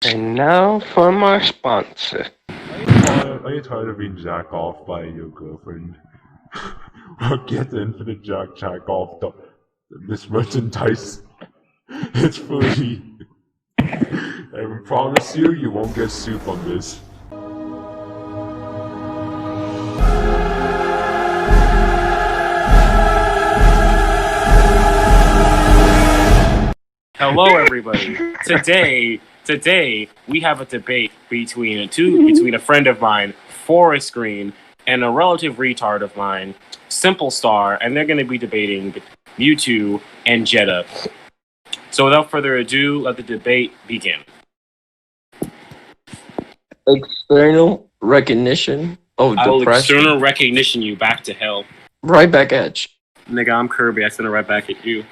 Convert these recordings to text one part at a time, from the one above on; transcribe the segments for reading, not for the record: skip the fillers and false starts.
And now for my sponsor. Are you tired of being jacked off by your girlfriend? Well, get the infinite jack off this merchandise. It's free. I promise you won't get soup on this. Hello, everybody. Today we have a debate between a friend of mine, Forest Green, and a relative retard of mine, Simple Star, and they're going to be debating Mewtwo and Jedah. So, without further ado, let the debate begin. External recognition of I will depression. external recognition you back to hell. Right back at you. Nigga, I'm Kirby. I send it right back at you.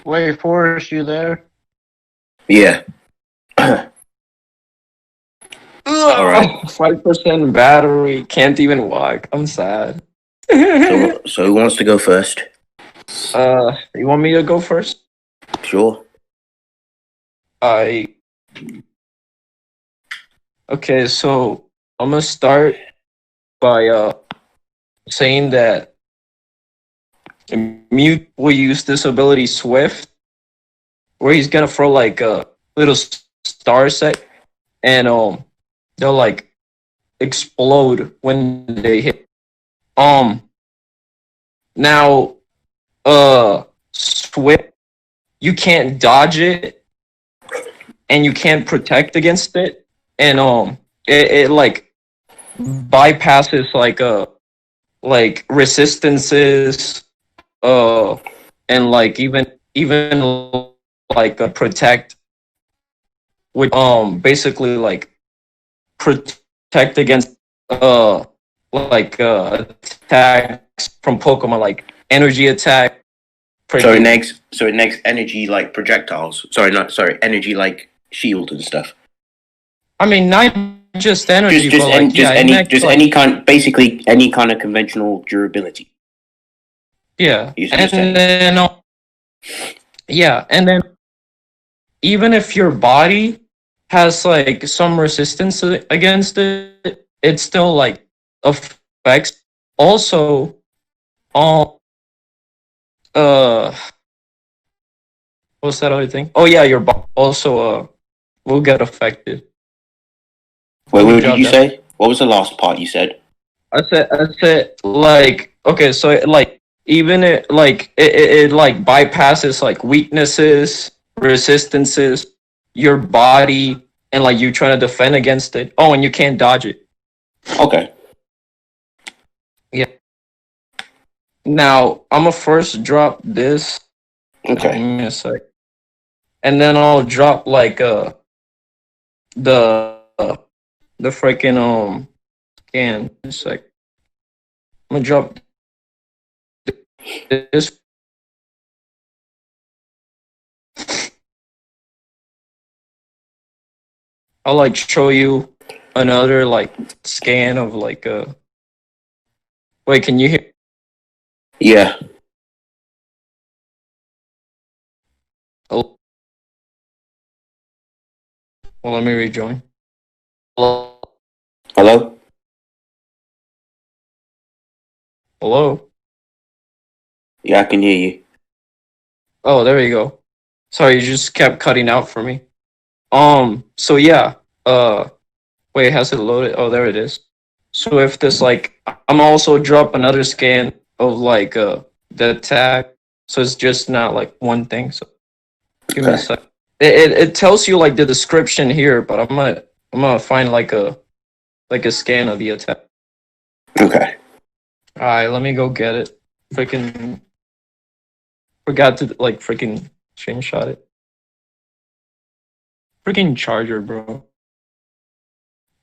Wait, Forrest, you there? Yeah. Alright. Alright. 5% battery. Can't even walk. I'm sad. So who wants to go first? You want me to go first? Sure. Okay, so I'm gonna start by saying that Mute will use this ability Swift, where he's gonna throw like a little star set, and they'll like explode when they hit. Now, Swift, you can't dodge it, and you can't protect against it, and it like bypasses like resistances, and like even like protect, which basically like protect against attacks from Pokemon, like energy attack. So it next energy like projectiles. Energy like shield and stuff. I mean, not just energy, Just but like any kind, basically any kind of conventional durability. Yeah, You and understand? then and then even if your body has like some resistance against it, it still like affects. Also, what's that other thing? Oh yeah, your body also will get affected. Wait, what Good did job, you Dan. say? What was the last part you said? I said like, okay, so even it like bypasses like weaknesses, resistances, your body, and like you trying to defend against it. Oh, and you can't dodge it. Okay. Yeah. Now I'm gonna first drop this. Give Okay. me a sec. And then I'll drop like the freaking scan. A sec. I'm gonna drop this. I'll like show you another like scan of like wait, can you hear? Yeah. Oh, well, let me rejoin. Hello? Hello? Hello? Yeah, I can hear you. Oh, there you go. Sorry, you just kept cutting out for me. So yeah, wait, has it loaded? Oh, there it is. So if this like, I'm also drop another scan of like the attack, so it's just not like one thing. So give me a Okay. sec. It tells you like the description here, but I'm gonna find like a scan of the attack. Okay. All right, let me go get it. Freaking forgot to like freaking screenshot it. Freaking charger, bro.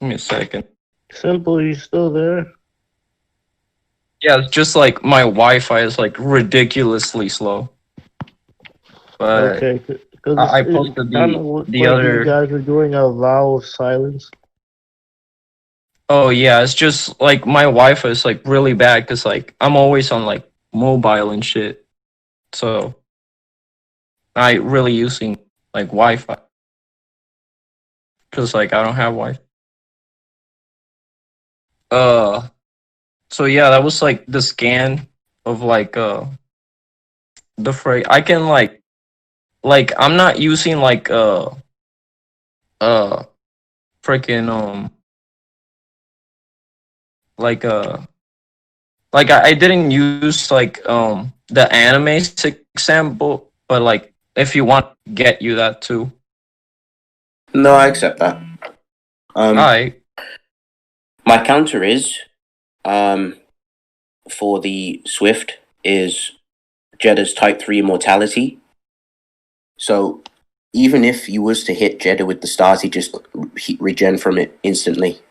Give me a second. Simple, you still there? Yeah, it's just like my Wi-Fi is like ridiculously slow. But Okay, because I posted the other. You guys are doing a vow of silence. Oh yeah, it's just like my Wi-Fi is like really bad because like I'm always on like mobile and shit. So I really using like Wi-Fi. Cause like I don't have Wi. So yeah, that was like the scan of like the freight. I can like I'm not using like uh freaking like I didn't use like the anime example, but like if you want, get you that too. No, I accept that. I My counter is for the Swift is Jedah's Type 3 Immortality. So even if you was to hit Jedah with the stars, he just regen from it instantly.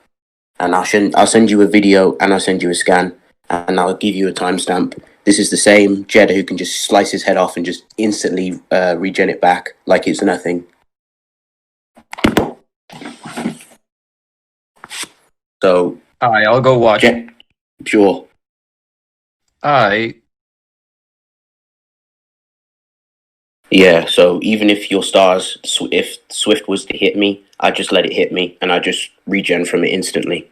And I'll send you a video and I'll send you a scan and I'll give you a timestamp. This is the same Jedah who can just slice his head off and just instantly regen it back like it's nothing. So I'll go watch. Sure. Yeah, so even if your stars, if Swift was to hit me, I just let it hit me, and I just regen from it instantly.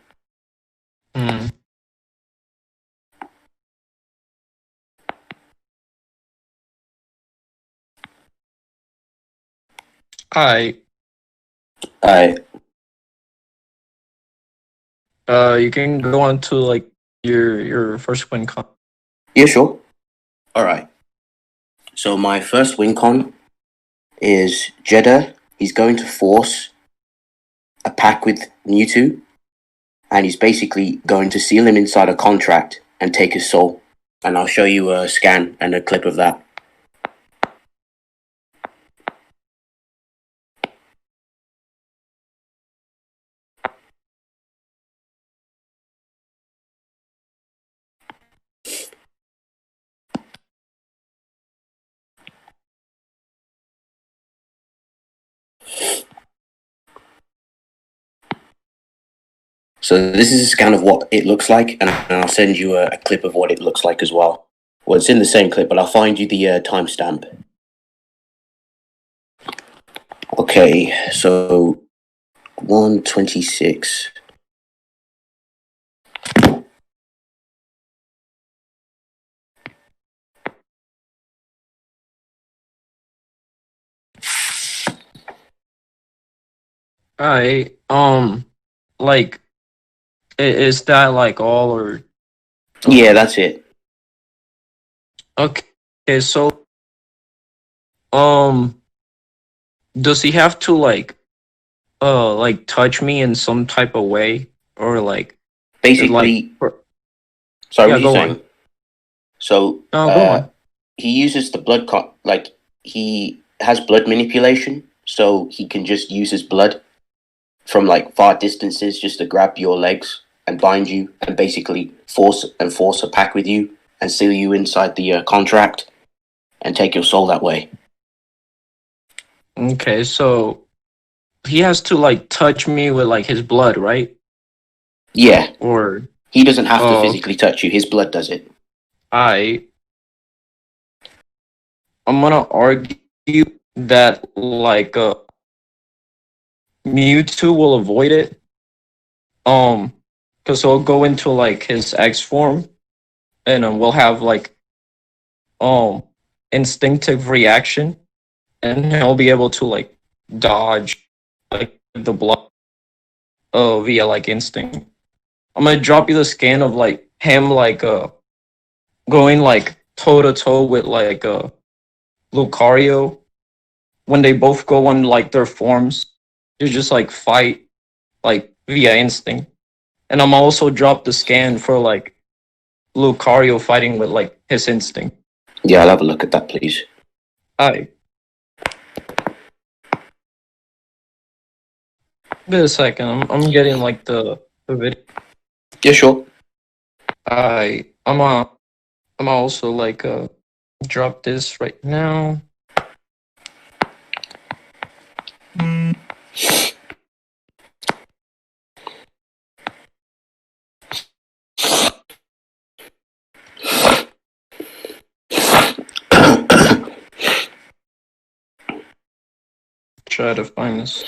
You can go on to like your first win con. Yeah, sure. All right. So my first win con is Jedah. He's going to force a pack with Mewtwo, and he's basically going to seal him inside a contract and take his soul. And I'll show you a scan and a clip of that. So this is a scan of what it looks like, and I'll send you a clip of what it looks like as well. Well, it's in the same clip, but I'll find you the timestamp. Okay, so 1:26. Like, is that like all or? Yeah, that's it. Okay, so does he have to like touch me in some type of way or like Basically, sorry, what are you saying? On. So No, go on. he uses the blood like he has blood manipulation, so he can just use his blood from like far distances just to grab your legs and bind you and basically force a pact with you and seal you inside the contract and take your soul that way. Okay, so he has to like touch me with like his blood, right? Yeah. Or he doesn't have to physically touch you. His blood does it. I'm gonna argue that like Mewtwo will avoid it. Because he'll go into like his X form, and we'll have like instinctive reaction, and he'll be able to like dodge like the blood via like instinct. I'm gonna drop you the scan of like him like going like toe to toe with like Lucario when they both go on like their forms. They just like fight like via instinct. And I'm also drop the scan for like Lucario fighting with like his instinct. Yeah, I'll have a look at that, please. Wait a second, I'm getting like the video. Yeah, sure. I'm also like drop this right now. Try to find this.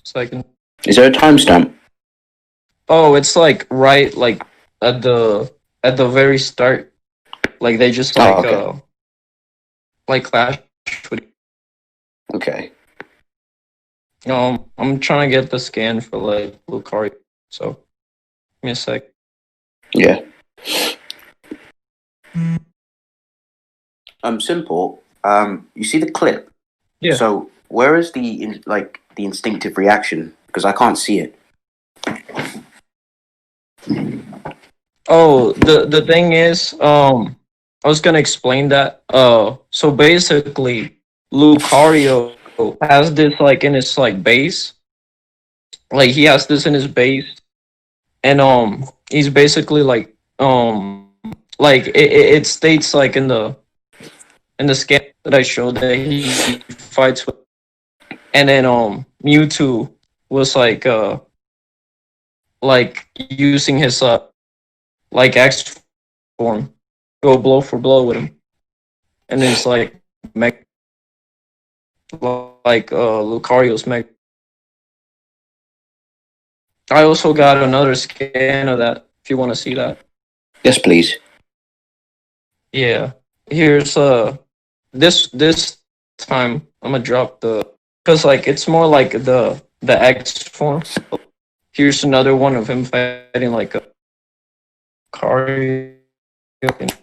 Second. Is there a timestamp? Oh, it's like right like at the very start. Like they just Oh, okay. like clash with. Okay. I'm trying to get the scan for like Lucario. So give me a sec. Yeah. Simple. You see the clip? Yeah. So where is the instinctive reaction? Because I can't see it. Oh, the thing is, I was gonna explain that. So basically, Lucario has this like in his like base. Like he has this in his base, and he's basically like it states like in the scan that I showed that he fights with, and then Mewtwo was like using his like X form, go blow for blow with him, and it's like mech like Lucario's mech. I also got another scan of that if you want to see that. Yes, please. Yeah. Here's this time I'm gonna drop the because like it's more like the X form. Here's another one of him fighting like a Lucario and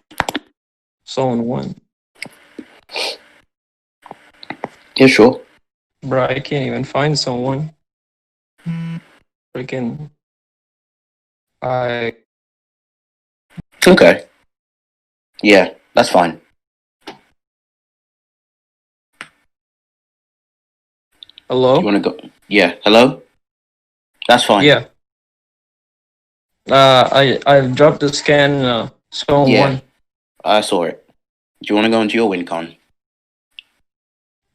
so on one. Yeah, sure. Bro, I can't even find someone. Freaking I Okay. Yeah, that's fine. hello? You want to go? Yeah. Hello. That's fine. Yeah. I dropped the scan so Yeah. one. I saw it. Do you want to go into your win con?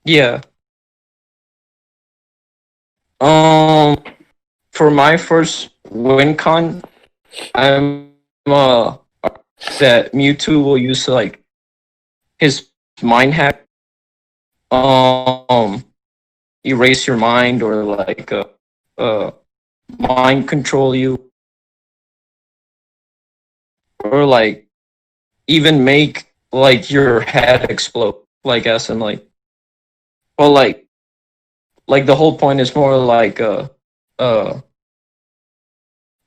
Yeah. For my first win con, I'm that Mewtwo will use like his mind hack, um, erase your mind or like mind control you, or like even make like your head explode, like as in like, well, like the whole point is more like uh,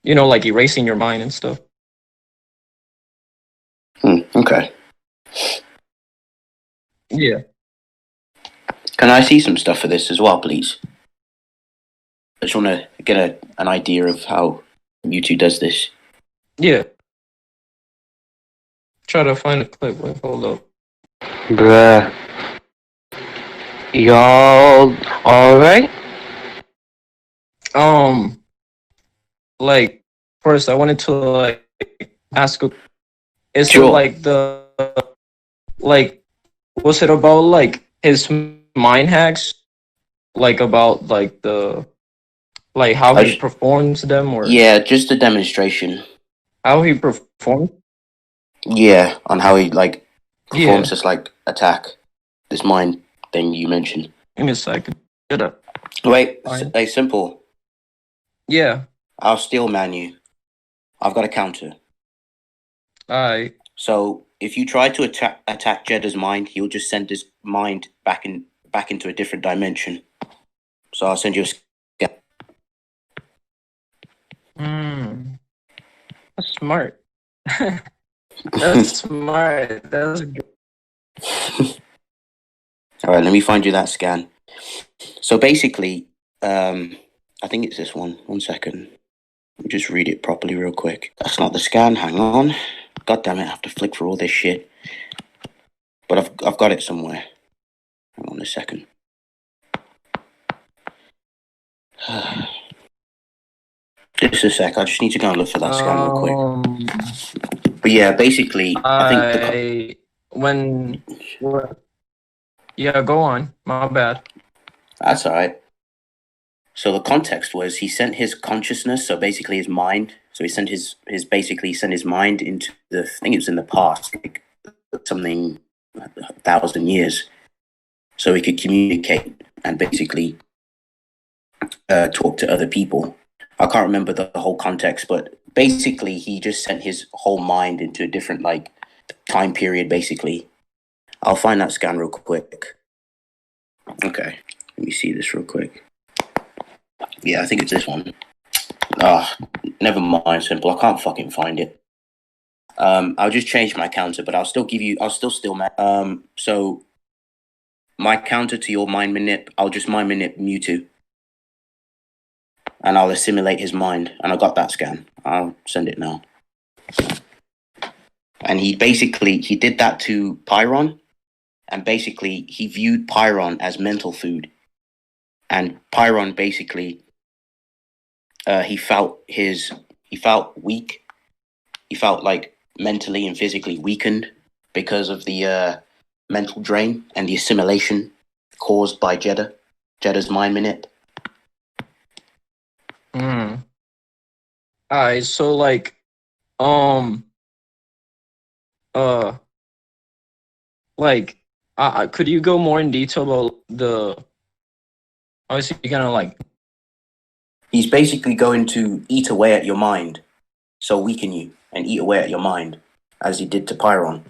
like erasing your mind and stuff. Okay. Yeah. Can I see some stuff for this as well, please? I just want to get an idea of how Mewtwo does this. Yeah. Try to find a clip. Wait, hold up. Bruh. Y'all alright? Like first I wanted to like ask is it Sure. like the like was it about like his mind hacks, like about like the like how I he just, performs them or yeah, just a demonstration. how he performs? Yeah, on how he performs Yeah. this attack, this mind thing you mentioned. Give me a second. Shut up. Wait, Fine. simple. Yeah. I'll steel man you. I've got a counter. I So if you try to attack Jedah's mind, he'll just send his mind back into a different dimension. So I'll send you a scan. That's smart. That's smart. That's good. All right, let me find you that scan. So basically, I think it's this one. 1 second. Let me just read it properly real quick. That's not the scan. Hang on. God damn it! I have to flick through all this shit. But I've got it somewhere. Hang on a second. Just a sec. I just need to go and look for that scan real quick. But yeah, basically, I think yeah, go on. My bad. that's all right. So the context was he sent his consciousness, so basically his mind. So he sent his mind into I think it was in the past, like something 1,000 years, so he could communicate and basically talk to other people. I can't remember the whole context, but basically he just sent his whole mind into a different like time period. Basically, I'll find that scan real quick. Okay, let me see this real quick. Yeah, I think it's this one. Ah, never mind, Simple. I can't fucking find it. I'll just change my counter, but I'll still give you. I'll still. So my counter to your mind manip, I'll just mind manip Mewtwo, and I'll assimilate his mind. And I got that scan. I'll send it now. And he did that to Pyron, and basically he viewed Pyron as mental food, and Pyron basically he felt weak. He felt like mentally and physically weakened because of the mental drain and the assimilation caused by Jeddah's mind minute. Alright, so like, like, could you go more in detail about the? Obviously, you're gonna like. He's basically going to eat away at your mind, so weaken you and eat away at your mind, as he did to Pyron.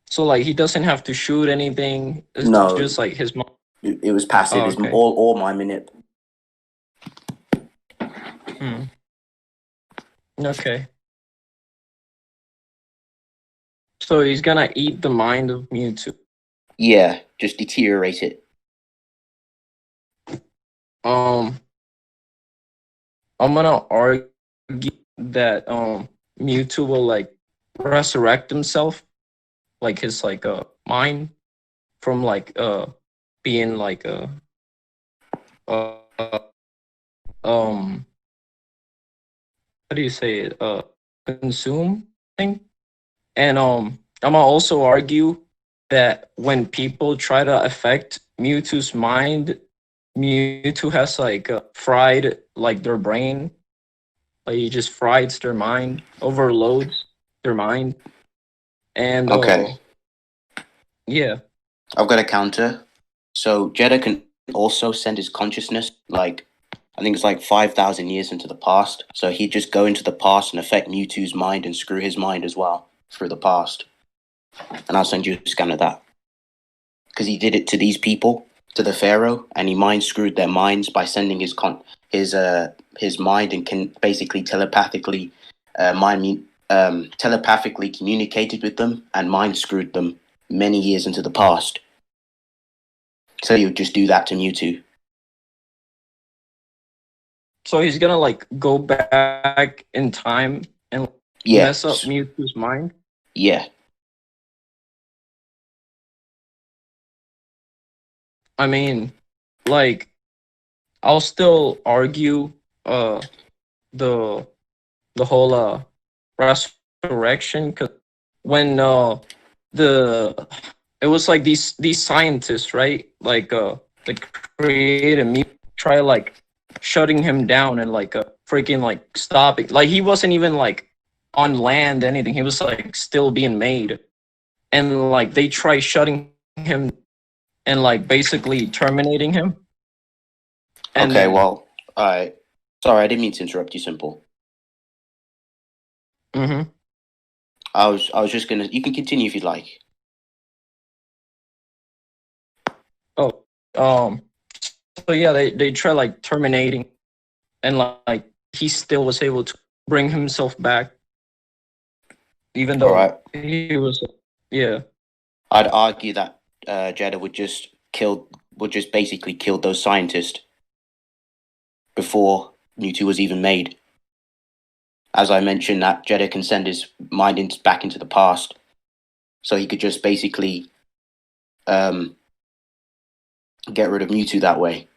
So like, he doesn't have to shoot anything. It's No. just like his mind. It was passive. Oh, It's okay. all mind minute. Okay. So he's gonna eat the mind of Mewtwo. Yeah, just deteriorate it. I'm gonna argue that Mewtwo will like resurrect himself, like his like mind from like being like uh how do you say it, consume thing. And I'm gonna also argue that when people try to affect Mewtwo's mind, Mewtwo has like fried like their brain. Like he just fries their mind, overloads their mind, and Okay. yeah. I've got a counter. So Jedah can also send his consciousness, like, I think it's like 5,000 years into the past. So he'd just go into the past and affect Mewtwo's mind and screw his mind as well through the past. And I'll send you a scan of that. Because he did it to these people, to the Pharaoh, and he mind screwed their minds by sending his mind and can basically telepathically telepathically communicated with them and mind screwed them many years into the past. So he would just do that to Mewtwo. So he's gonna like go back in time and Yeah. mess up Mewtwo's mind. Yeah. I mean, like, I'll still argue the whole resurrection, because when the it was like these scientists, right? Like they created me, try like shutting him down and like freaking like stopping. Like he wasn't even like on land anything. He was like still being made, and like they try shutting him and like basically terminating him. And Okay, well, sorry, I didn't mean to interrupt you, Simple. I was just gonna. You can continue if you'd like. Oh, so yeah, they try like terminating, and like he still was able to bring himself back, even though Alright. he was, yeah. I'd argue that Jedah would just basically kill those scientists before Mewtwo was even made. As I mentioned, that Jedah can send his mind back into the past, so he could just basically get rid of Mewtwo that way.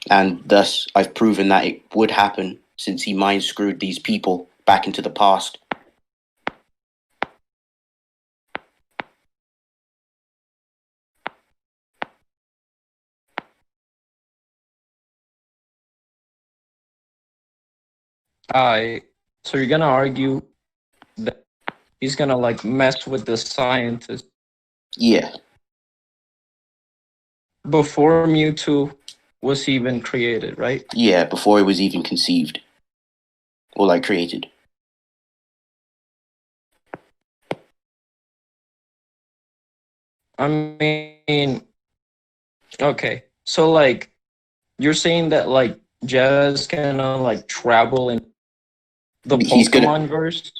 And thus, I've proven that it would happen since he mind screwed these people back into the past. I So you're gonna argue that he's gonna like mess with the scientist Yeah, before Mewtwo was even created, right? yeah, before it was even conceived or like created. I mean, okay. So like you're saying that like Jeddah's gonna like travel in the He's gonna. Pokemon verse?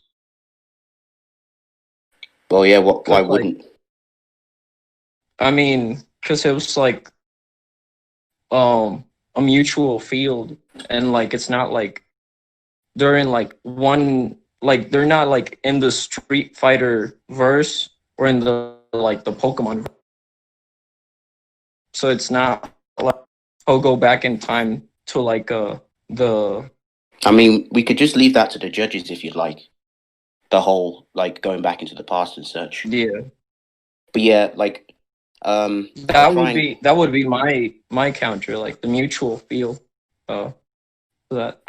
Well, yeah. What? Why Cause like wouldn't? I mean, cause it was like a mutual field, and like it's not like they're in like one, like they're not like in the Street Fighter verse or in the like the Pokemon. So it's not like I'll go back in time to like the I mean, we could just leave that to the judges if you'd like. The whole like going back into the past and such. yeah. But yeah, like I'll try and. That would be my counter, like the mutual feel for that.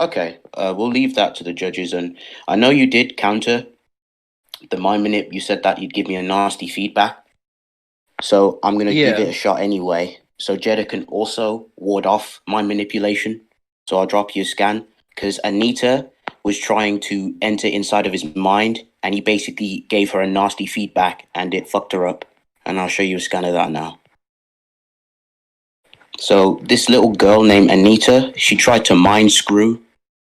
Okay, we'll leave that to the judges. And I know you did counter the mind manip. You said that you'd give me a nasty feedback, so I'm gonna give it Yeah. a shot anyway. So Jedah can also ward off my manipulation. So I'll drop you a scan because Anita was trying to enter inside of his mind, and he basically gave her a nasty feedback, and it fucked her up. And I'll show you a scan of that now. So this little girl named Anita, she tried to mind screw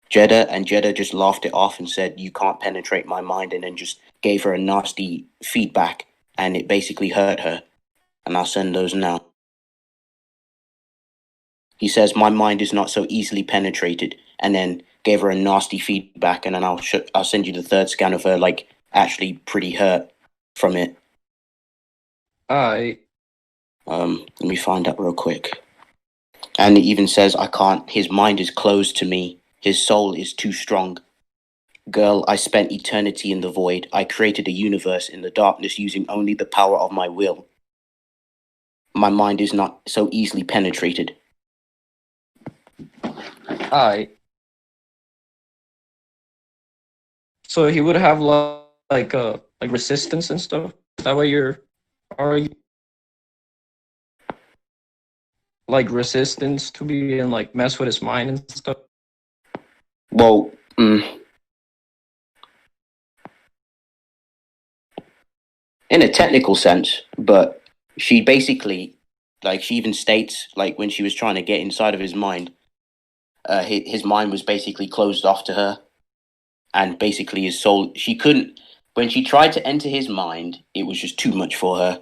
Jedah, and Jedah just laughed it off and said, "You can't penetrate my mind," and then just gave her a nasty feedback, and it basically hurt her. And I'll send those now. He says, "My mind is not so easily penetrated," and then gave her a nasty feedback, and then I'll send you the third scan of her like actually pretty hurt from it. I Let me find that real quick. And it even says, "I can't. His mind is closed to me. His soul is too strong. Girl, I spent eternity in the void. I created a universe in the darkness using only the power of my will. My mind is not so easily penetrated." I so he would have like resistance and stuff. Is that what you're arguing? Like resistance to be and like mess with his mind and stuff. Well, in a technical sense, but she basically, like, she even states, like, when she was trying to get inside of his mind, his mind was basically closed off to her, and basically his soul, she couldn't, when she tried to enter his mind, it was just too much for her,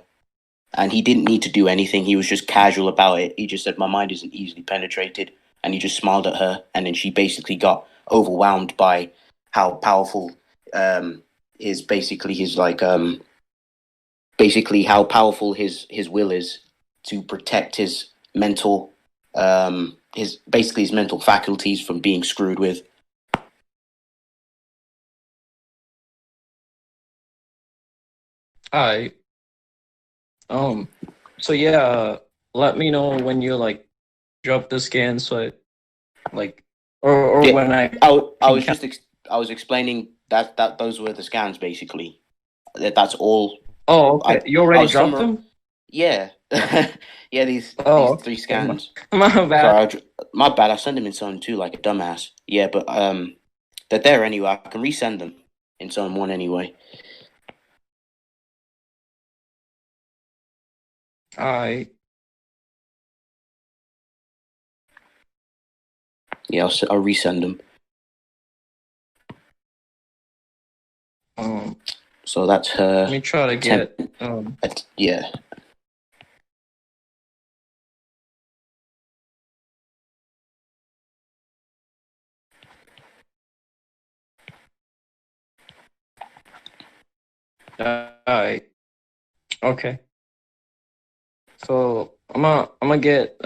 and he didn't need to do anything. He was just casual about it. He just said, "My mind isn't easily penetrated," and he just smiled at her, and then she basically got overwhelmed by how powerful his basically how powerful his will is to protect his mental his mental faculties from being screwed with. I so yeah, let me know when you like drop the scan so I, like or Yeah, when I I can was just I was explaining that those were the scans basically. That's all. Oh, okay. You I already was dropped them? Yeah. Yeah, these Oh, three okay. scans. My bad. Sorry, my bad. I sent them in zone 2 like a dumbass. Yeah, but they're there anyway. I can resend them in zone 1 anyway. I Yeah, I'll resend them. um So that's her. let me try to get Yeah. I okay. So I'm gonna get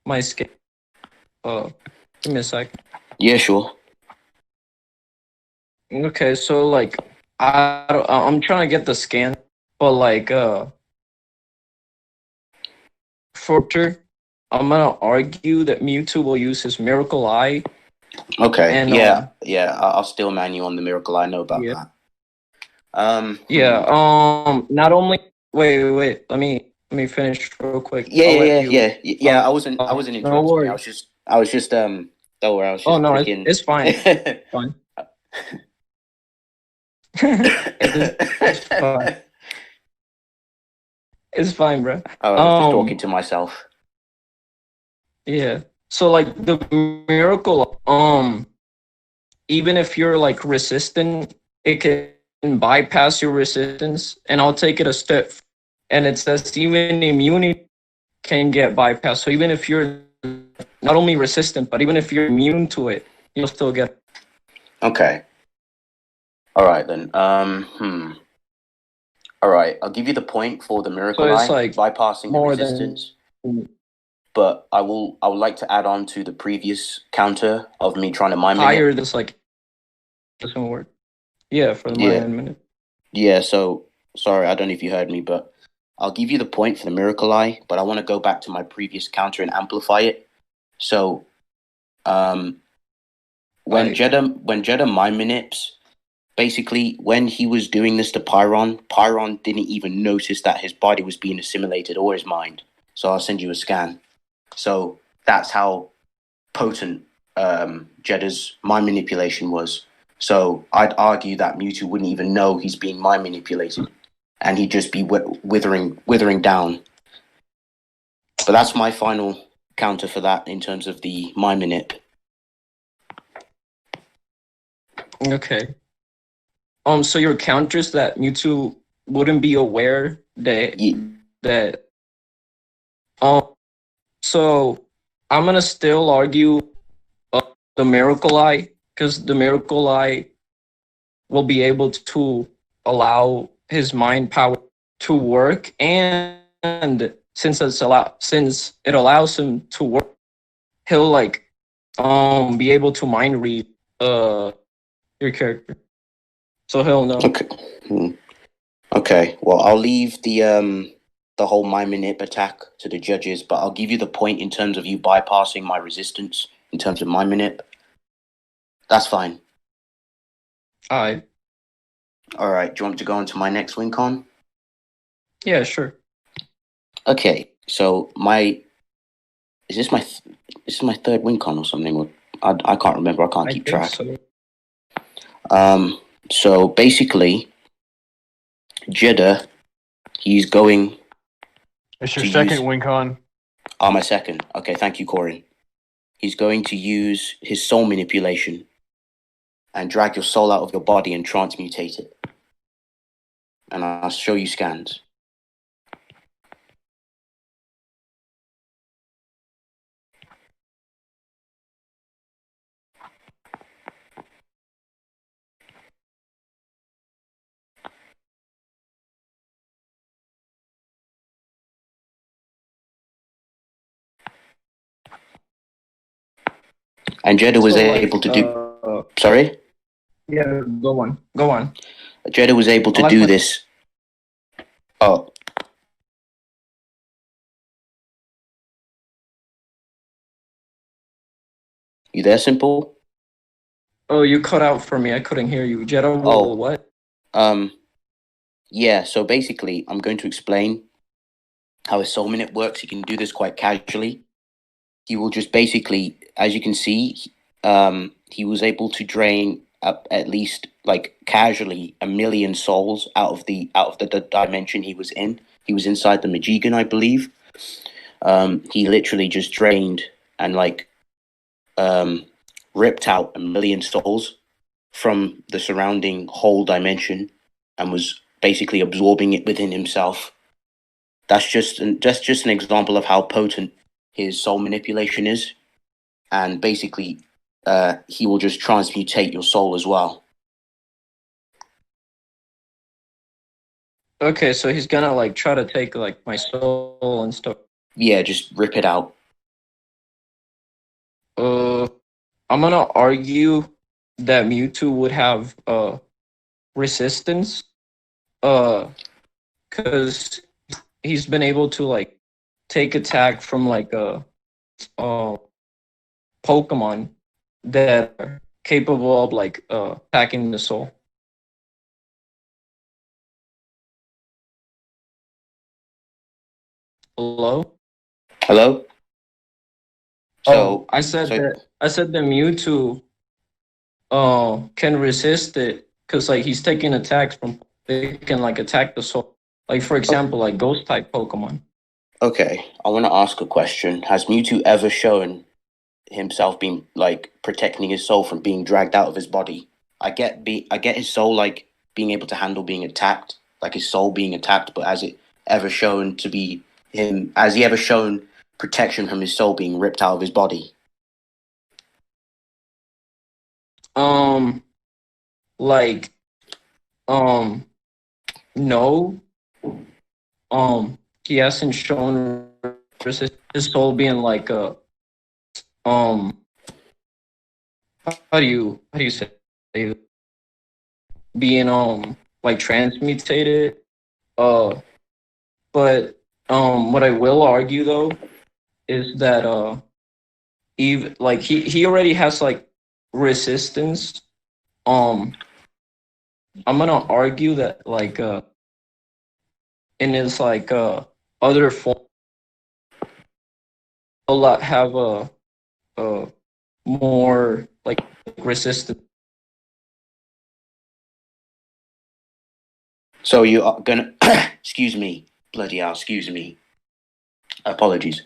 my scan. Give me a sec. Yeah, sure. Okay, so like I'm trying to get the scan, but like for sure, I'm gonna argue that Mewtwo will use his Miracle Eye Okay. And I'll still man you on the miracle. I know about yeah, that. yeah. Not only wait. Let me finish real quick. Yeah, I'll yeah, let yeah, you. yeah, yeah. I wasn't No interrupting you. worries. I was just Don't worry. I was Oh just no, freaking. it's fine. Fine. It's fine. It's fine, bro. I was just talking to myself. Yeah. So like the miracle, even if you're like resistant, it can bypass your resistance. And I'll take it a step. And it says even immunity can get bypassed. So even if you're not only resistant, but even if you're immune to it, you'll still get it. Okay. All right then. All right. I'll give you the point for the miracle So it's eye like bypassing the more resistance. than But I would like to add on to the previous counter of me trying to mine higher. minute. This like doesn't work. Yeah, for the Yeah. minute. Yeah. So sorry, I don't know if you heard me, but I'll give you the point for the miracle eye. But I want to go back to my previous counter and amplify it. So, when Like Jedah mind manips, basically when he was doing this to Pyron didn't even notice that his body was being assimilated or his mind. So I'll send you a scan. So that's how potent Jedah's mind manipulation was. So I'd argue that Mewtwo wouldn't even know he's being mind manipulated, and he'd just be withering down. But that's my final counter for that in terms of the mind manip. okay. So your counters that Mewtwo wouldn't be aware that Yeah. that so I'm gonna still argue the Miracle Eye, because the Miracle Eye will be able to allow his mind power to work, and since it allows him to work, he'll like be able to mind read your character, so he'll know. Okay. Okay. Well, I'll leave the whole mind manip attack to the judges, but I'll give you the point in terms of you bypassing my resistance in terms of mind manip. That's fine. I All right. Do you want me to go on to my next win con? Yeah, sure. Okay. So is this my third win con or something? Or I can't remember. I can't I keep think track. so. So basically, Jedah, he's going. It's your to second use- win con. Oh, my second. Okay, thank you, Corin. He's going to use his soul manipulation and drag your soul out of your body and transmutate it. And I'll show you scans. And Jedah was able to do. Sorry? Yeah, go on. Go on. Jedah was able to do this. Oh. You there, Simple? Oh, you cut out for me. I couldn't hear you. Jedah will what? Yeah, so basically, I'm going to explain how a soul minute works. He can do this quite casually. He will just basically, as you can see, he was able to drain at least like casually 1 million souls out of the dimension he was in. He was inside the Majigan, I believe. He literally just drained and ripped out 1 million souls from the surrounding whole dimension and was basically absorbing it within himself. That's just an example of how potent his soul manipulation is, and basically, he will just transmutate your soul as well. Okay, so he's gonna like try to take like my soul and stuff. Yeah, just rip it out. I'm gonna argue that Mewtwo would have resistance, because he's been able to like take attack from like a Pokemon that are capable of like attacking the soul. Hello? Hello. Oh, So, so I said that Mewtwo can resist it because like he's taking attacks from they can like attack the soul. Like for o- example, like ghost type Pokemon. okay. I want to ask a question. Has Mewtwo ever shown himself being like protecting his soul from being dragged out of his body? I get his soul like being able to handle being attacked, like his soul being attacked. But has it ever shown to be him? Has he ever shown protection from his soul being ripped out of his body? Um like um no. He hasn't shown his soul being like a um how do you say it? Being like transmutated. Uh but what I will argue though is that even like he already has like resistance. Um I'm gonna argue that like in his like other form a lot have a more like resistance. So you are gonna excuse me, bloody hell, excuse me. Apologies.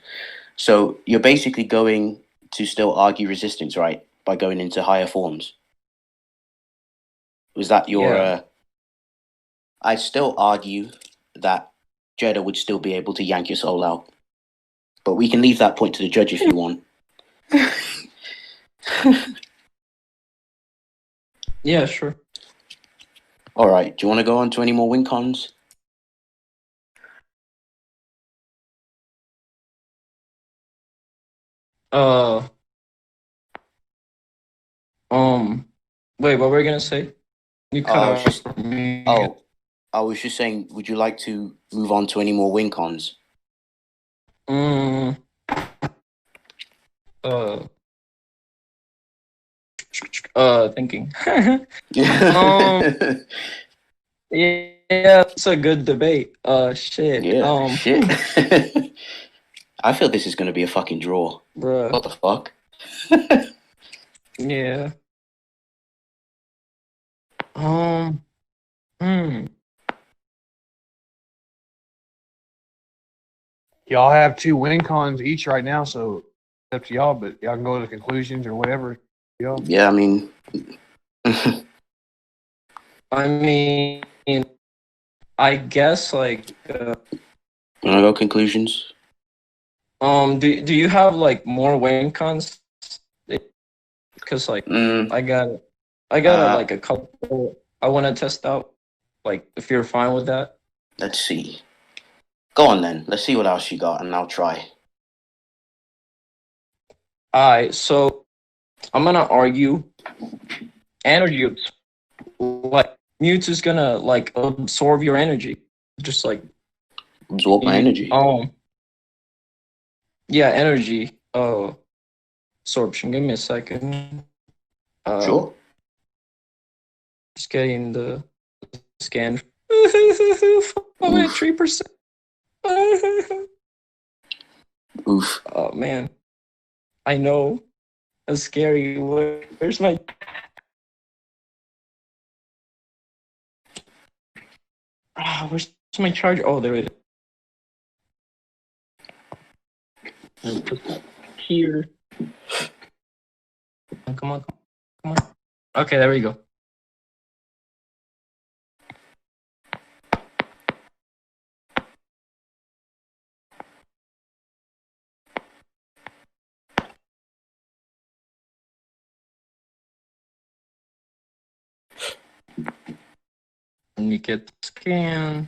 So you're basically going to still argue resistance, right? By going into higher forms. Was that your? Yeah. I still argue that Jedah would still be able to yank your soul out, but we can leave that point to the judge if you want. Yeah, sure. All right. Do you want to go on to any more win cons? Uh wait, what were we gonna say? You cut I was out just. for me. Oh, I was just saying. Would you like to move on to any more win cons? Mm, uh thinking. um yeah, it's a good debate. Shit. Yeah. Shit. I feel this is going to be a fucking draw. Bruh. What the fuck? Yeah. Um hmm. Y'all have two win cons each right now, so it's up to y'all. But y'all can go to conclusions or whatever. Y'all. Yeah, I mean, I mean I guess like wanna go conclusions? do you have like more win cons? Because like Mm, I got uh, like a couple I want to test out. Like if you're fine with that. let's see. Go on then. Let's see what else you got, and I'll try. Alright, so I'm gonna argue energy like Mewtwo's gonna like absorb your energy. Just like Absorb my you energy. yeah, energy absorption. Give me a second. Uh Sure. just getting the scan. 3%. Oof. Oh man. I know. That's scary. Where's my where's my charger? Oh, there it is. Put that here. Come on, come on. Okay, there we go. Let me get the scan.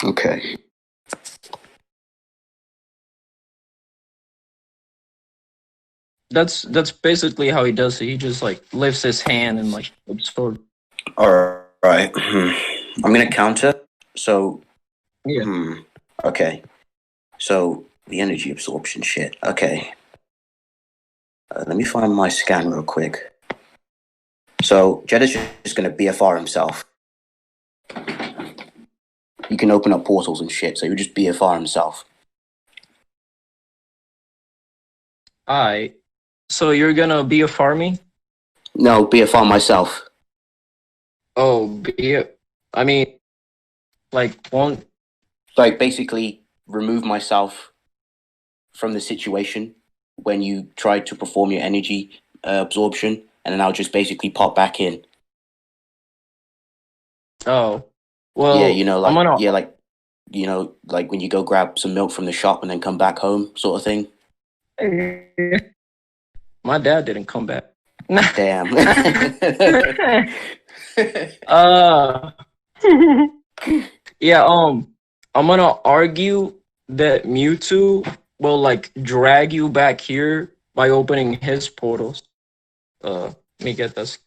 Okay. That's basically how he does it. He just like lifts his hand and like absorb. All right. I'm gonna counter. So, Yeah. okay. So the energy absorption shit. Okay. Let me find my scan real quick. So Jeddah's just gonna BFR himself. He can open up portals and shit, so he would just BFR himself. Alright. So you're gonna be a farming? No, BFR myself. Oh, be a, I mean, like won't. Like basically remove myself from the situation when you try to perform your energy absorption, and then I'll just basically pop back in. Oh, Yeah, well, I'm like gonna. like when you go grab some milk from the shop and then come back home, sort of thing. My dad didn't come back. Damn. uh, yeah. I'm gonna argue that Mewtwo will like drag you back here by opening his portals. Let me get this.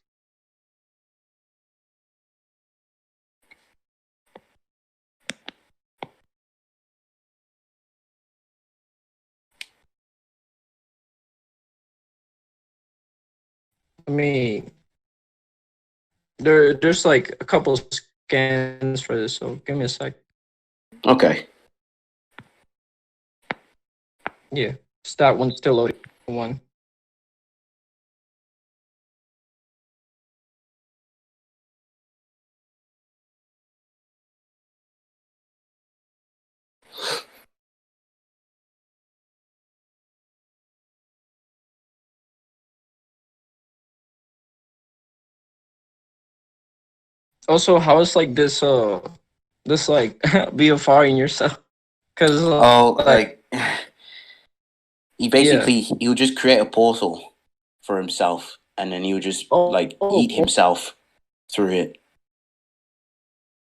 I mean, there's like a couple scans for this, so give me a sec. Okay. Yeah, stat one's still loading. One. Also, how is like this like BFRing yourself? Cause Oh, like he yeah. basically he'll just create a portal for himself, and then he'll just like eat Oh, himself through it.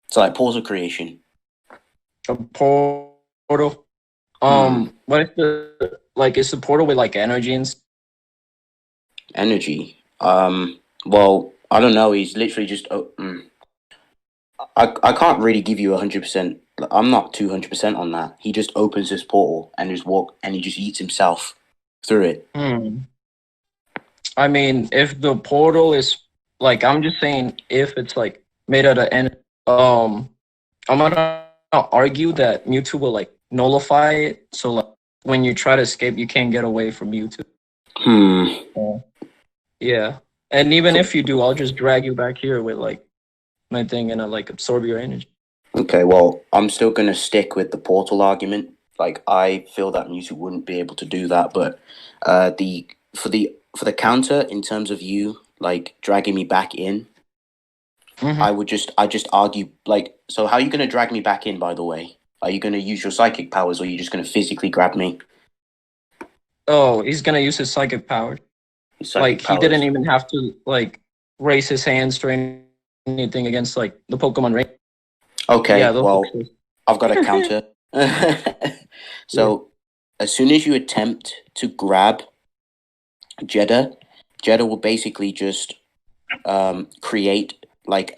It's like portal creation. a portal. What is the like? Is the portal with like energy and Energy. Well, I don't know. He's literally just. I can't really give you 100%. I'm not 200% on that. He just opens this portal and he just eats himself through it. I mean, if the portal is like, I'm just saying, if it's like made out of energy, I'm gonna argue that Mewtwo will like nullify it. So like, when you try to escape, you can't get away from Mewtwo. Yeah, and even if you do, I'll just drag you back here with like my thing and like absorb your energy. Okay, well, I'm still gonna stick with the portal argument. Like, I feel that Mewtwo wouldn't be able to do that, but the for the counter in terms of you like dragging me back in, I just argue like, so how are you gonna drag me back in? By the way, are you gonna use your psychic powers, or are you just gonna physically grab me? Oh, he's gonna use his psychic power. Your psychic Like he powers. didn't even have to like raise his hands or anything against like the Pokemon range. Okay, Yeah, those well, pictures. I've got a counter. So, as soon as you attempt to grab Jedah, Jedah will basically just create like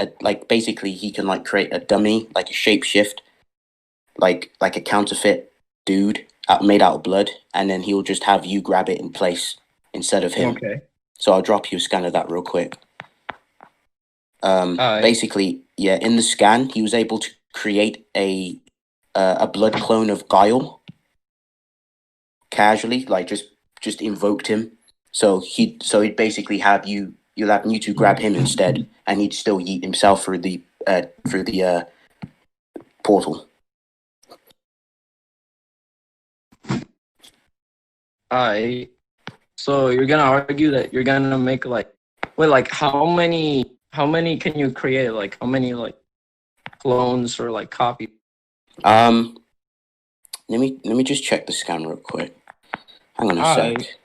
basically he can like create a dummy, like a shapeshift, like a counterfeit dude made out of blood, and then he'll just have you grab it in place instead of him. Okay. So I'll drop you a scan of that real quick. Alright. Basically, yeah, in the scan he was able to create a blood clone of Guile casually, like just invoked him. So he'd basically have you'll have Mewtwo grab him instead, and he'd still yeet himself through the portal. Alright. So you're gonna argue that you're gonna make like wait, like how many can you create? Like how many like clones or like copies? Let me just check the scan real quick. Hang on a Alright. sec.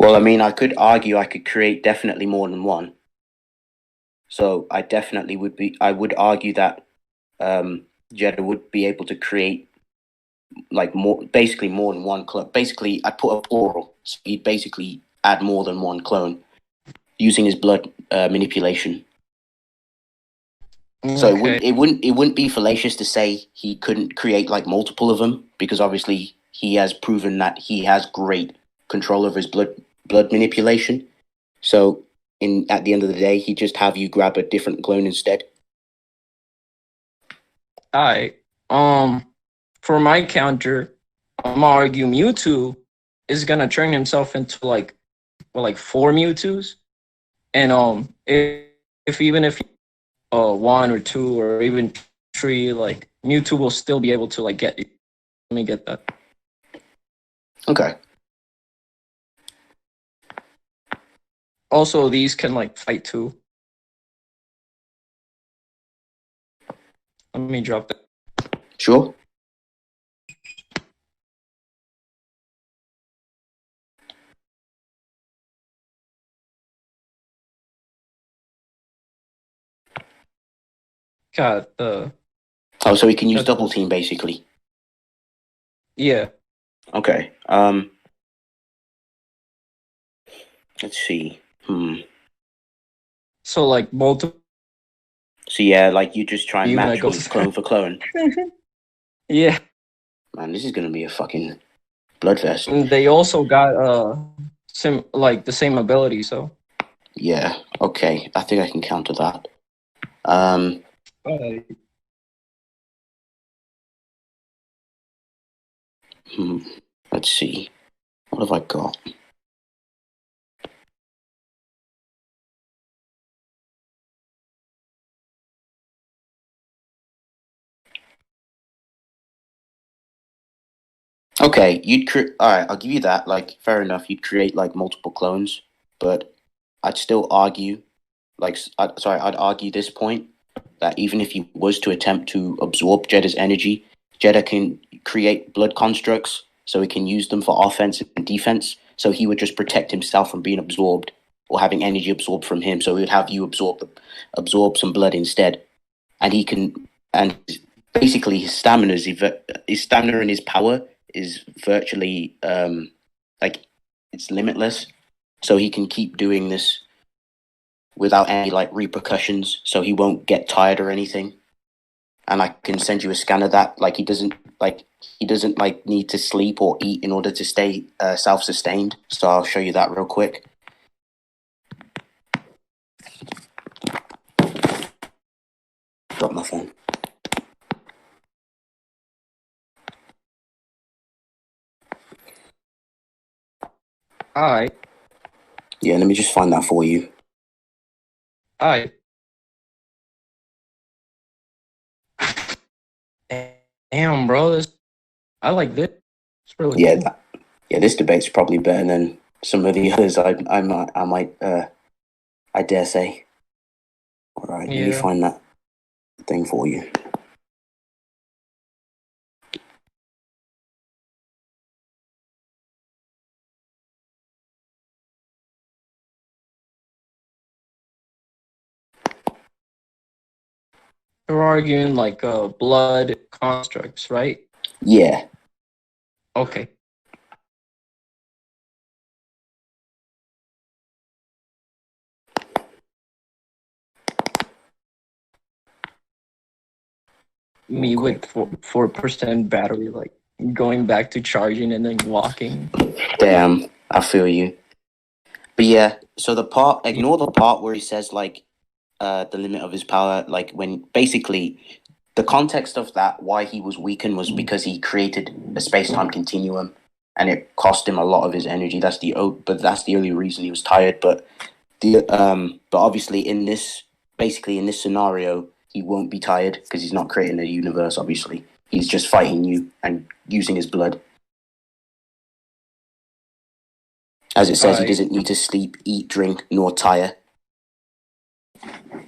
Well, I mean, I could argue I could create definitely more than one. So I definitely would be. I would argue that Jedah would be able to create like basically more than one clone. Basically, I put a plural. So he'd basically add more than one clone using his blood manipulation. So Okay. it wouldn't be fallacious to say he couldn't create like multiple of them, because obviously he has proven that he has great control over his blood manipulation. So at the end of the day, he'd just have you grab a different clone instead. Alright. For my counter, I'm gonna argue Mewtwo is gonna turn himself into like 4 Mewtwo's, and if even if one or two or even three, like Mewtwo will still be able to like get you. Let me get that. Okay. Also, these can like fight too. Let me drop that. Sure. Got Oh, so he can use That's double awesome. team basically. Yeah. Okay. Let's see. So like multiple. So yeah, like you just try and Even I match go. clone for clone. Yeah. Man, this is gonna be a fucking bloodfest. And they also got the same ability. So. Yeah. Okay. I think I can counter that. Let's see. What have I got? Okay, all right, I'll give you that. Like, fair enough, you'd create like multiple clones, but I'd still argue, I'd argue this point that even if he was to attempt to absorb Jedah's energy, Jedah can create blood constructs, so he can use them for offense and defense. So he would just protect himself from being absorbed or having energy absorbed from him. So he would have you absorb some blood instead, and he can. And basically, his stamina and his power is virtually like it's limitless. So he can keep doing this without any like repercussions. So he won't get tired or anything. And I can send you a scanner that like he doesn't like need to sleep or eat in order to stay self-sustained. So I'll show you that real quick. Drop my phone. Alright. Yeah, let me just find that for you. Alright. Damn, bro. I like this. It's really Yeah, cool. this debate's probably better than some of the others. I dare say. All right, let me Yeah. find that thing for you. You're arguing like blood constructs, right? Yeah. Okay. Me with 4% battery, like going back to charging and then walking. Damn, I feel you. But yeah, so ignore the part where he says like the limit of his power, like when basically the context of that, why he was weakened was because he created a space-time continuum and it cost him a lot of his energy. That's the only reason he was tired. But obviously in this scenario, he won't be tired because he's not creating a universe, obviously. He's just fighting you and using his blood. As it says, he doesn't need to sleep, eat, drink, nor tire.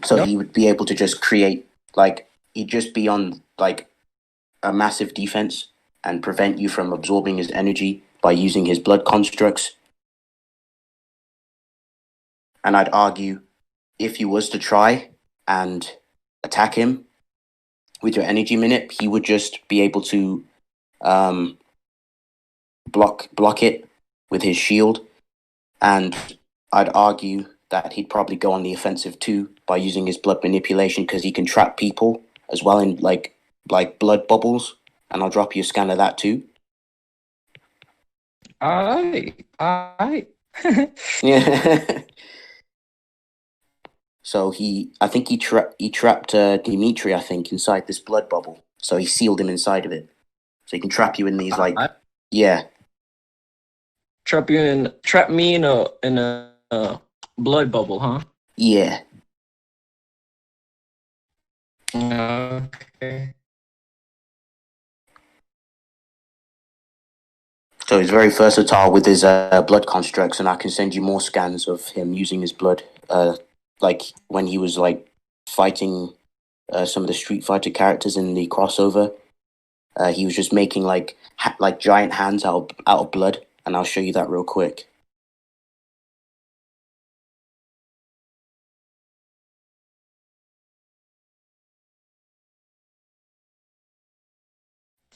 So he would be able to just create, like, he'd just be on, like, a massive defense and prevent you from absorbing his energy by using his blood constructs. and I'd argue if you was to try and attack him with your energy minute, he would just be able to block it with his shield, and I'd argue that he'd probably go on the offensive too by using his blood manipulation, because he can trap people as well in like blood bubbles, and I'll drop you a scan of that too. Alright. Yeah. So I think he trapped Dimitri, I think, inside this blood bubble. So he sealed him inside of it. So he can trap you in these yeah. Trap me in a blood bubble, huh? Yeah. Okay. So he's very versatile with his blood constructs, and I can send you more scans of him using his blood. Like when he was like fighting some of the Street Fighter characters in the crossover, he was just making like giant hands out of blood, and I'll show you that real quick.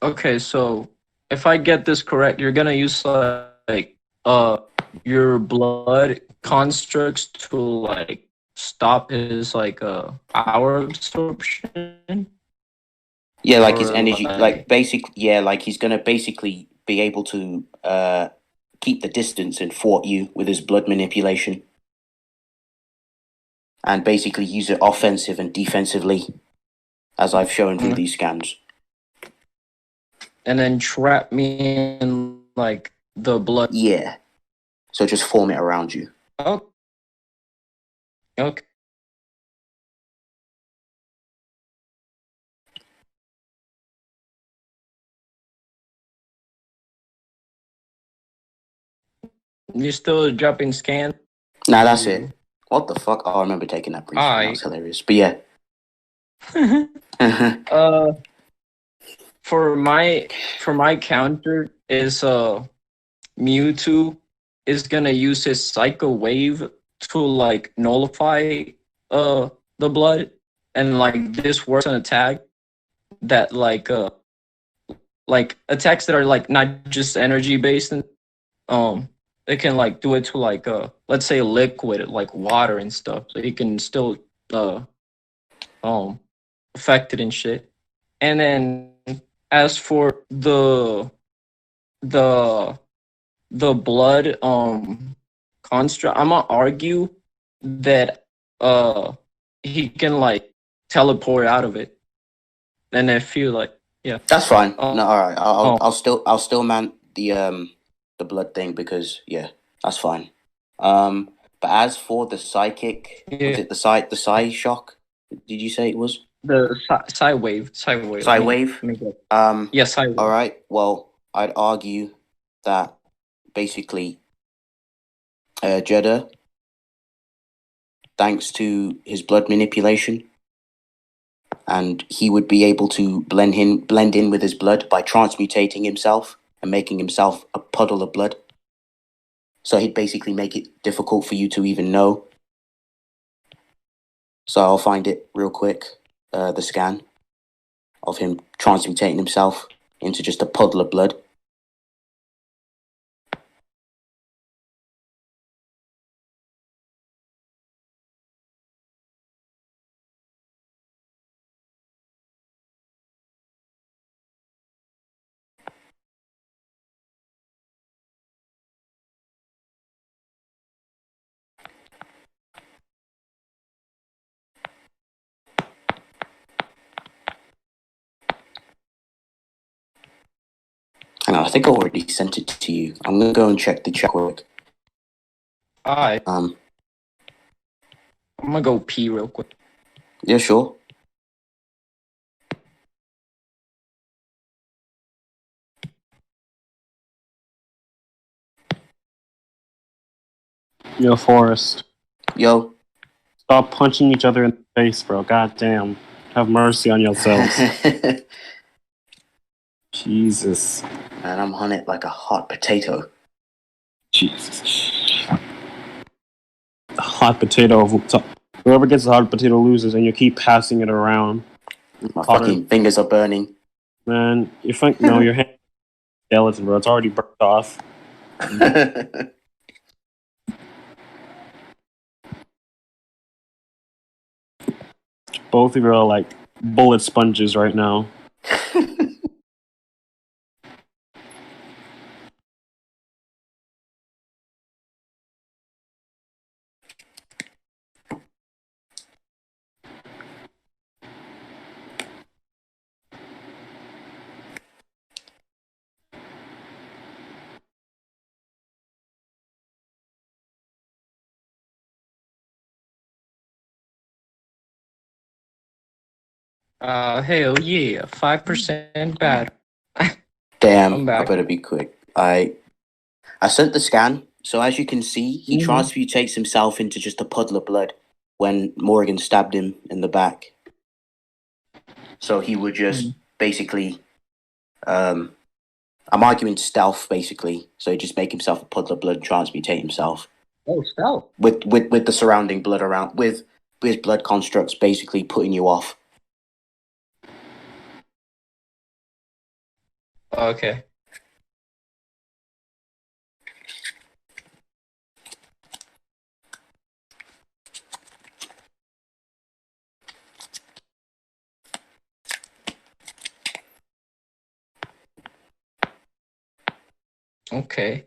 Okay, so if I get this correct, you're gonna use like your blood constructs to like stop his like power absorption. Yeah, like his Or, energy, like- like he's gonna basically be able to keep the distance and thwart you with his blood manipulation, and basically use it offensive and defensively, as I've shown through these scans. And then trap me in like the blood. Yeah. So just form it around you. Oh. Okay. You're still dropping scan? Nah, that's it. What the fuck? Oh, I remember taking that briefly. That was hilarious. But yeah. For my counter is Mewtwo is gonna use his Psycho Wave to like nullify the blood, and like this works on attack that like attacks that are like not just energy based, and it can like do it to like let's say liquid like water and stuff, so he can still affect it and shit. And then as for the blood construct, I'm gonna argue that he can like teleport out of it, and I feel like That's fine. No, all right. I'll still mount the blood thing, because yeah, that's fine. But as for the psychic, was it the psi shock? Did you say it was the psi wave? Psi wave. Yes, psi wave. All right. Well, I'd argue that basically, Jedah, thanks to his blood manipulation, and he would be able to blend in with his blood by transmutating himself and making himself a puddle of blood. So he'd basically make it difficult for you to even know. So I'll find it real quick, the scan of him transmutating himself into just a puddle of blood. Hang on, I think I already sent it to you. I'm gonna go and check the chat quick. Alright. I'm gonna go pee real quick. Yeah, sure. Yo, Forrest. Yo. Stop punching each other in the face, bro. God damn. Have mercy on yourselves. Jesus. Man, I'm on it like a hot potato. Jesus. Oh. hot potato. Whoever gets the hot potato loses, and you keep passing it around. My Hotter. fucking fingers are burning. Man, you think no, your hand skeleton, bro. It's already burnt off. Both of you are like bullet sponges right now. Hell yeah, 5% bad. Damn, I'm I back. better be quick. I sent the scan, so as you can see, he transmutates himself into just a puddle of blood when Morgan stabbed him in the back. So he would just basically, I'm arguing stealth basically. So he'd just make himself a puddle of blood and transmutate himself Oh, stealth. with the surrounding blood around, with his blood constructs basically putting you off. Okay. Okay.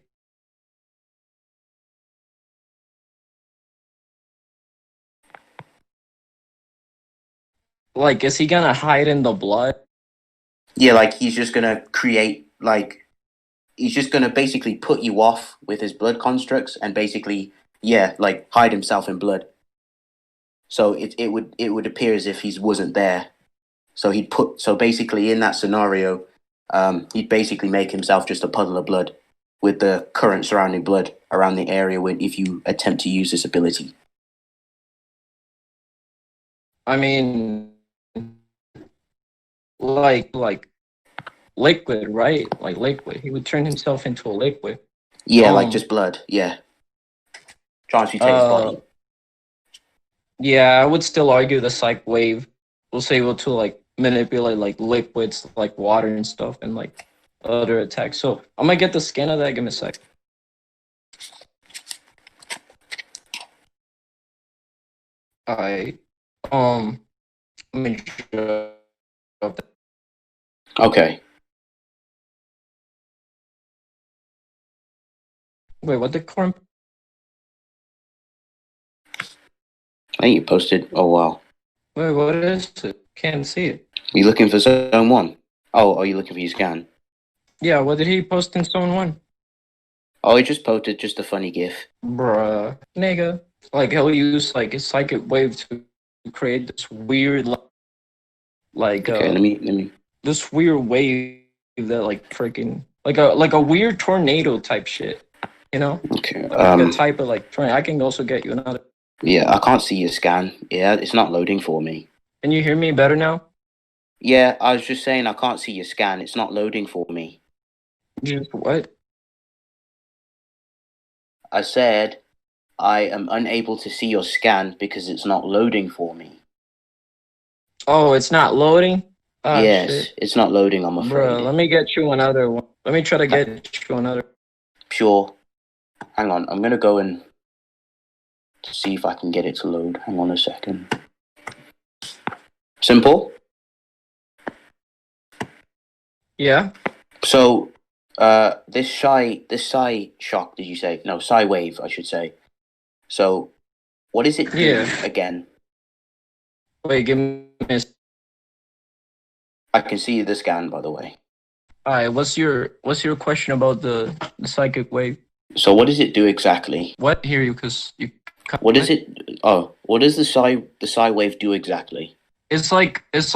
Like, is he gonna hide in the blood? Yeah, like he's just gonna create he's just gonna basically put you off with his blood constructs and basically like hide himself in blood. So it would appear as if he wasn't there. So basically in that scenario, he'd basically make himself just a puddle of blood with the current surrounding blood around the area if you attempt to use this ability. I mean, like liquid, right? Like liquid. He would turn himself into a liquid. Yeah, like just blood. Yeah, transmutate his body. Yeah, I would still argue the psych wave was able to like manipulate like liquids, like water and stuff, and like other attacks. So I'm gonna get the scan of that. Give me a sec. I let me drop that. Okay. Wait, what did Corn? I think you posted. Oh wow. Wait, what is it? Can't see it. Are you looking for zone 1? Oh, are you looking for your scan? Yeah, what did he post in Zone 1? Oh, he just posted just a funny gif. Bruh, nigga. Like he'll use like his psychic wave to create this weird like Okay, let me. this weird wave that like freaking like a weird tornado type shit, you know? Okay. Like a type of like tornado. I can also get you another. Yeah, I can't see your scan. Yeah, it's not loading for me. Can you hear me better now? Yeah, I was just saying I can't see your scan. It's not loading for me. Just what? I said I am unable to see your scan because it's not loading for me. Oh, it's not loading? Oh, yes, shit. it's not loading, I'm afraid. Bro, let me get you another one. Let me try to get you another. Sure. Hang on, I'm gonna go and see if I can get it to load. Hang on a second. Simple? Yeah? So, this psi shock, did you say? No, psi wave, I should say. So, what is it do again? Wait, give me a... I can see the scan, by the way. Alright, what's your question about the psychic wave? So, what does it do exactly? What? Hear you, because you... What is it? Oh, what does the psi wave do exactly? It's like this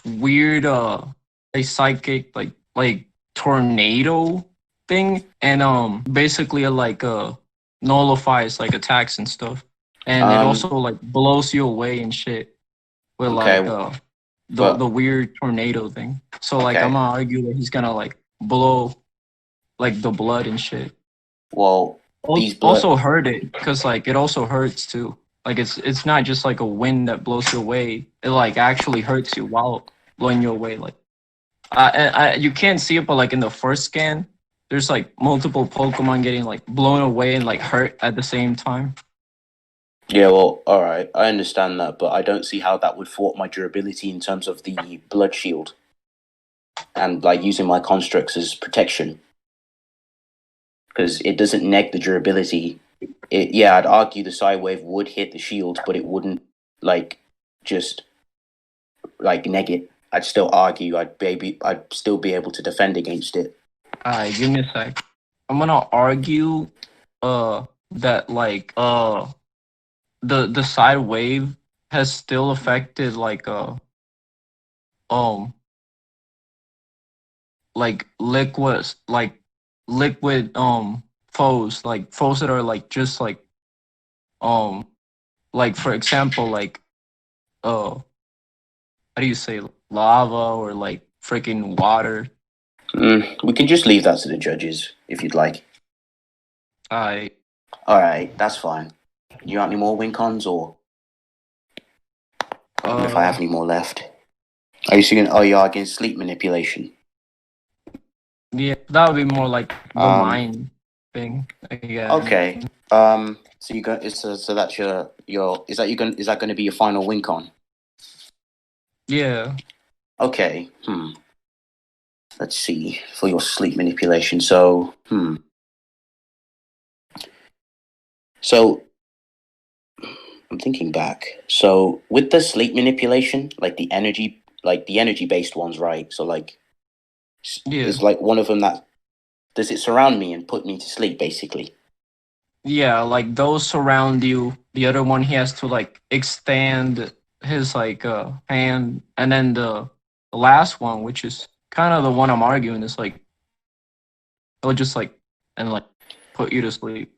weird a psychic like tornado thing, and basically it like nullifies like attacks and stuff, and it also like blows you away and shit with like the weird tornado thing. So like I'm gonna argue that he's gonna like blow like the blood and shit. Well, these also hurt it because like it also hurts too. Like it's not just like a wind that blows you away. It like actually hurts you while blowing you away. Like you can't see it, but like in the first scan, there's like multiple Pokemon getting like blown away and like hurt at the same time. Yeah, well, all right, I understand that, but I don't see how that would thwart my durability in terms of the blood shield and like using my constructs as protection because it doesn't neg the durability. Yeah, I'd argue the Psy Wave would hit the shield, but it wouldn't like just like neg it. I'd still argue I'd still be able to defend against it. Alright, give me a sec. I'm gonna argue that like the side wave has still affected um liquid foes, like foes that are like just um like for example how do you say lava or like freaking water. We can just leave that to the judges if you'd like. I All right, that's fine. You got any more win cons or if I have any more left? Are you seeing? Oh, you are against sleep manipulation. yeah, that would be more like the mind thing. Yeah. Okay. So you got so that's your is that going to be your final win con? Yeah. Okay. Let's see for your sleep manipulation. So So I'm thinking back. So with the sleep manipulation, like the energy based ones, right? So like Yeah. there's like one of them that does it surround me and put me to sleep, basically. Yeah, like those surround you. The other one he has to like extend his like hand, and then the last one, which is kind of the one I'm arguing, is like it'll just like and like put you to sleep.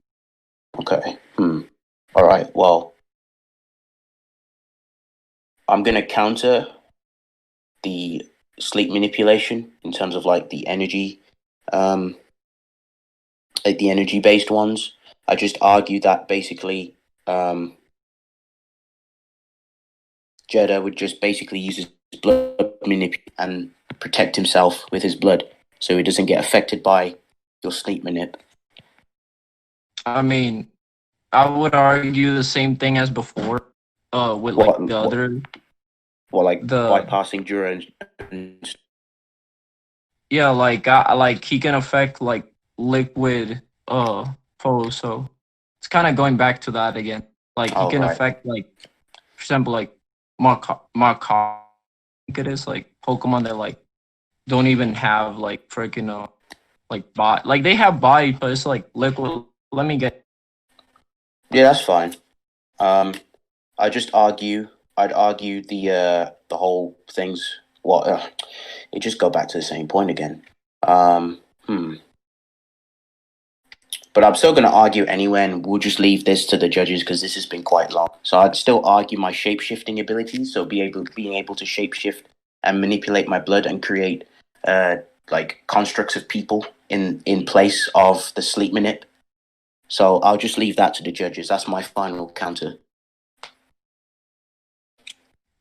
Okay. All right. Well, I'm gonna counter the sleep manipulation in terms of like the energy based ones. I just argue that basically Jedah would just basically use his blood and protect himself with his blood so he doesn't get affected by your sleep manip. I mean, I would argue the same thing as before. With like the other. Well, like the bypassing Jura and yeah, like he can affect like liquid foes, so it's kind of going back to that again. Like he can affect like, for example, like Mark, it is like Pokemon that like don't even have like freaking like body, like they have body, but it's like liquid. Let me get. Yeah, that's fine. I'd argue the whole things. It just go back to the same point again. But I'm still going to argue anyway, and we'll just leave this to the judges because this has been quite long. So I'd still argue my shape shifting abilities. So being able to shape shift and manipulate my blood and create like constructs of people in place of the sleep manip. So I'll just leave that to the judges. That's my final counter.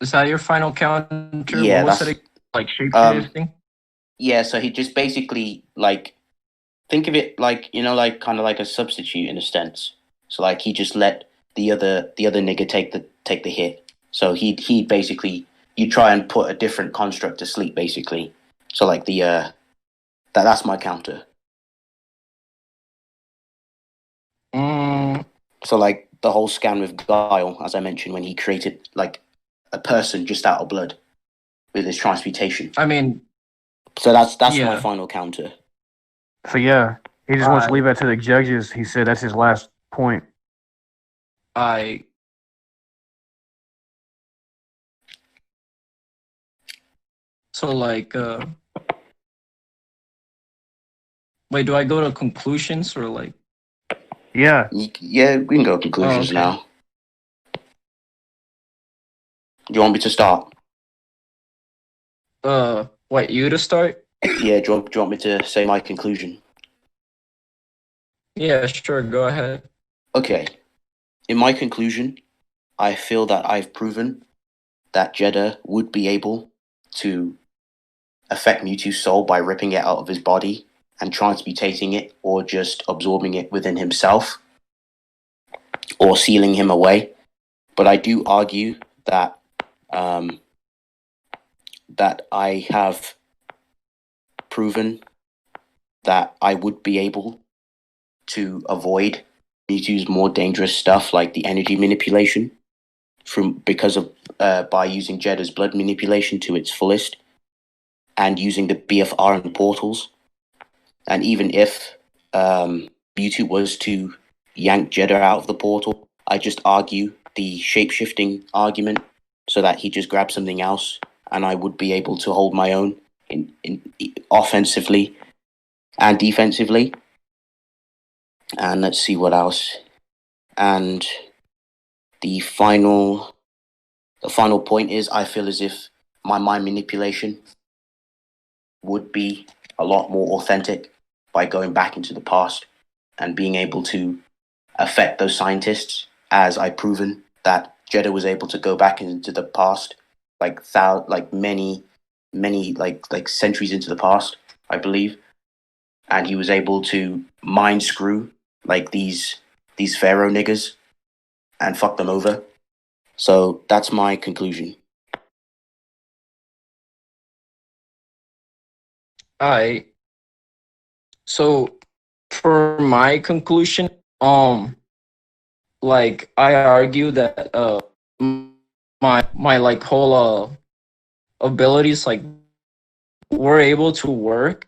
Is that your final counter? Yeah, what was it? Like shape shifting? Yeah, so he just basically like think of it like, you know, like kind of like a substitute in a sense. So like he just let the other nigga take the hit. So he basically you try and put a different construct to sleep basically. So like the that's my counter. So like the whole scan with Guile, as I mentioned, when he created like a person just out of blood with his transmutation. I mean, so that's my final counter. So yeah, he just wants to leave that to the judges. He said that's his last point. So like wait, do I go to conclusions or like? Yeah, we can go conclusions now. Do you want me to start? What, you to start? Yeah, do you want me to say my conclusion? Yeah, sure, go ahead. Okay. In my conclusion, I feel that I've proven that Jedah would be able to affect Mewtwo's soul by ripping it out of his body and transmutating it or just absorbing it within himself or sealing him away. But I do argue that um, that I have proven that I would be able to avoid Mewtwo's more dangerous stuff like the energy manipulation because of by using Jedah's blood manipulation to its fullest and using the BFR and portals. And even if Mewtwo was to yank Jedah out of the portal, I just argue the shape-shifting argument so that he just grabs something else and I would be able to hold my own in offensively and defensively. And let's see what else. And the final point is I feel as if my mind manipulation would be a lot more authentic by going back into the past and being able to affect those scientists, as I've proven that Jedah was able to go back into the past, like many centuries into the past, I believe, and he was able to mind screw like these pharaoh niggas and fuck them over. So that's my conclusion. I so for my conclusion, like I argue that my like whole abilities like were able to work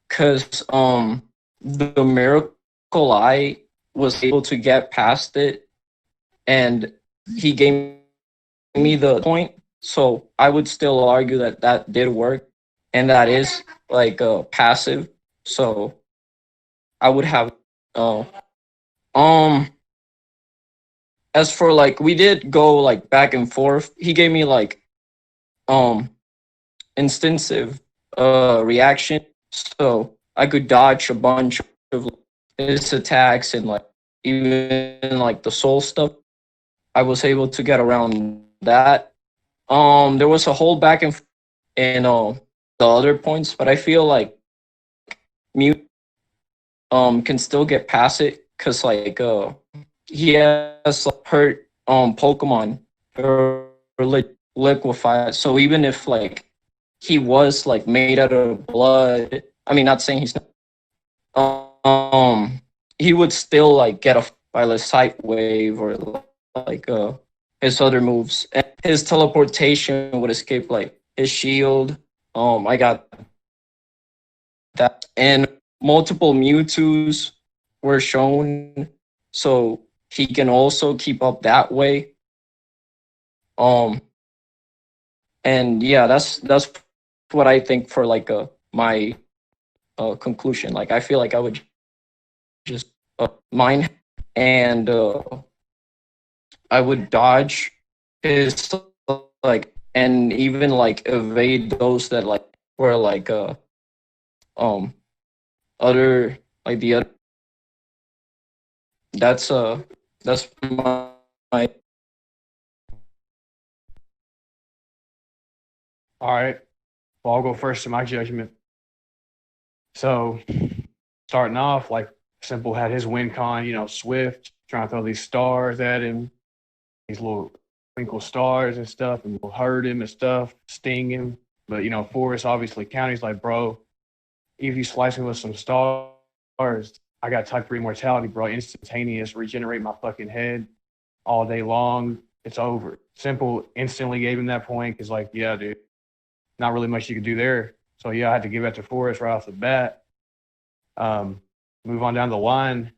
because the miracle I was able to get past it and he gave me the point. So I would still argue that that did work and that is like passive. So I would have uh um as for like we did go like back and forth. He gave me like um instantive reaction, so I could dodge a bunch of his attacks and like even like the soul stuff. I was able to get around that. There was a whole back and and the other points, but I feel like Mute can still get past it because like he has like, hurt Pokemon or liquefied. So even if like he was like made out of blood, I mean, not saying he's not, he would still like get a by the sight wave or like his other moves. And his teleportation would escape like his shield. I got that, and multiple Mewtwo's were shown, so he can also keep up that way. Um, and yeah, that's what I think for like my conclusion. Like I feel like I would just mine and I would dodge his like and even like evade those that like were like um other like the other. That's that's my All right. Well, I'll go first in my judgment. So, starting off, like Simple had his win con, Swift trying to throw these stars at him, these little twinkle stars and stuff, and will hurt him and stuff, sting him. But Forrest obviously counter. He's like, bro, if you slice me with some stars, I got type 3 mortality, bro. Instantaneous, regenerate my fucking head all day long. It's over. Simple instantly gave him that point because, like, yeah, dude, not really much you could do there. So, yeah, I had to give that to Forrest right off the bat. Move on down the line.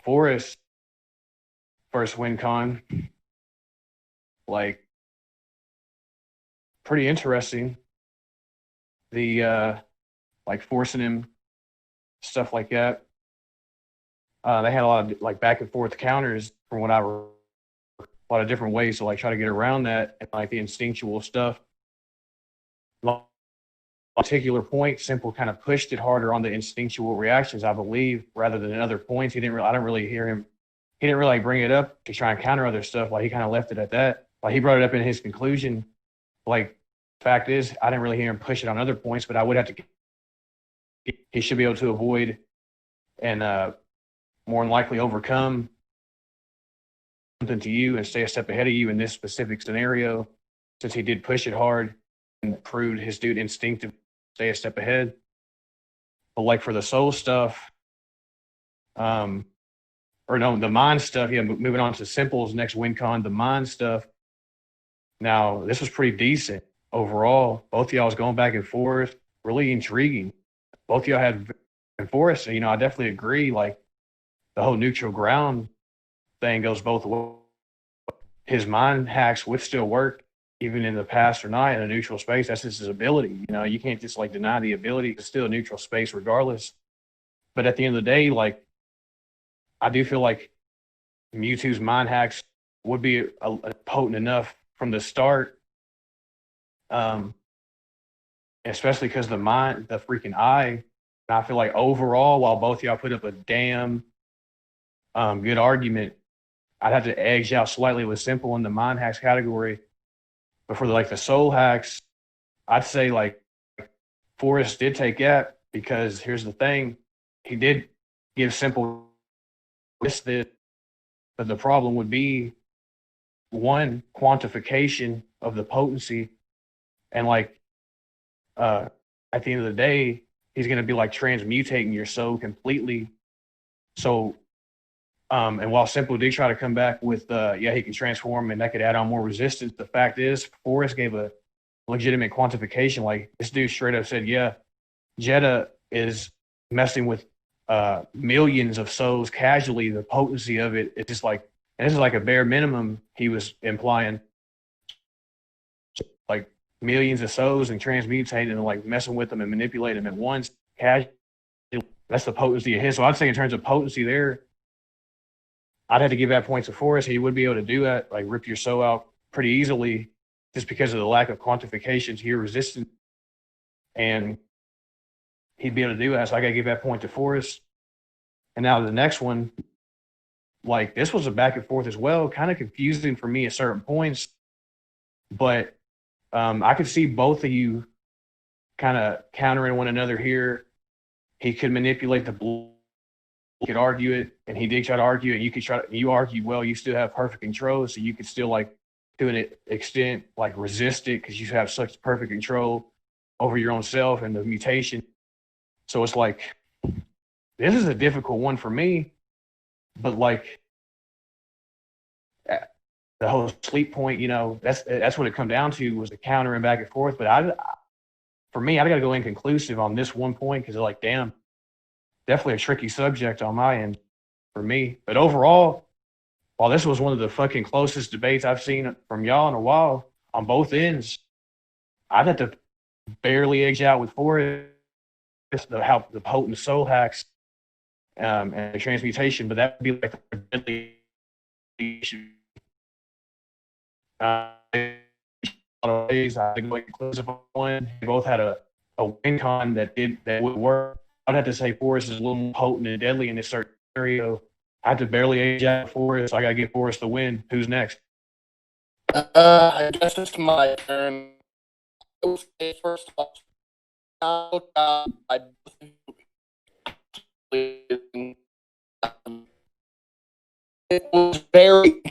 Forrest, first win con, like, pretty interesting. The, like, forcing him, stuff like that. They had a lot of like back and forth counters from what a lot of different ways to like try to get around that and like the instinctual stuff. particular point, Simple kind of pushed it harder on the instinctual reactions, I believe, rather than other points. I didn't really hear him. He didn't really bring it up to try and counter other stuff. Like he kind of left it at that. Like he brought it up in his conclusion. Like fact is, I didn't really hear him push it on other points, but I would have to. He should be able to avoid and more than likely overcome something to you and stay a step ahead of you in this specific scenario, since he did push it hard and proved his dude instinctive stay a step ahead. But like for the soul stuff, the mind stuff, yeah, moving on to Simple's next win con, the mind stuff. Now, this was pretty decent overall. Both of y'all was going back and forth, really intriguing. Both of y'all had and Forrest, I definitely agree. Like the whole neutral ground thing goes both ways. His mind hacks would still work even in the past or not in a neutral space. That's just his ability. You can't just like deny the ability. It's still a neutral space regardless. But at the end of the day, like I do feel like Mewtwo's mind hacks would be a potent enough from the start. Especially because the freaking eye. And I feel like overall, while both y'all put up a damn good argument, I'd have to edge out slightly with Simple in the mind hacks category. But for the soul hacks, I'd say like Forrest did take that, because here's the thing. He did give Simple this, but the problem would be one, quantification of the potency, and at the end of the day, he's going to be like transmutating your soul completely. So, and while Simple did try to come back with, he can transform and that could add on more resistance, the fact is, Forrest gave a legitimate quantification. Like this dude straight up said, yeah, Jedah is messing with millions of souls casually. The potency of it, it's just like, and this is like a bare minimum he was implying. Like millions of souls and transmutating and like messing with them and manipulating them at once. Casually, that's the potency of his. So I'd say in terms of potency there, I'd have to give that point to Forrest. He would be able to do that, like rip your soul out pretty easily, just because of the lack of quantification to your resistance. And he'd be able to do that. So I got to give that point to Forrest. And now the next one, like this was a back and forth as well, kind of confusing for me at certain points. But I could see both of you kind of countering one another here. He could manipulate the blue, could argue it, and he did try to argue it. You argued well, you still have perfect control, so you could still like to an extent like resist it because you have such perfect control over your own self and the mutation. So it's like this is a difficult one for me, but like the whole sleep point, that's what it come down to, was the countering back and forth. But for me, I got to go inconclusive on this one point because like, damn, definitely a tricky subject on my end for me. But overall, while this was one of the fucking closest debates I've seen from y'all in a while on both ends, I'd have to barely edge out with Forrest the potent soul hacks and the transmutation, but that would be like the deadly issue. Ways, I think like inclusive one. They both had a win con that would work. I'd have to say Forrest is a little more potent and deadly in this certain scenario. I have to barely edge out Forrest, so I got to give Forrest the win. Who's next? I guess it's my turn. I will say first off, it was very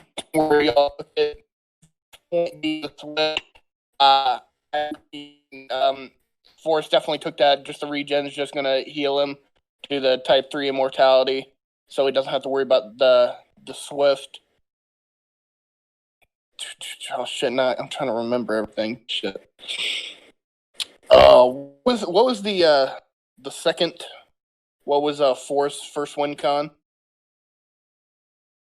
Forrest definitely took that. Just the regen is just gonna heal him to the type 3 immortality, so he doesn't have to worry about the swift. Oh shit! I'm trying to remember everything. Shit. What was the second? What was Forrest's first win con?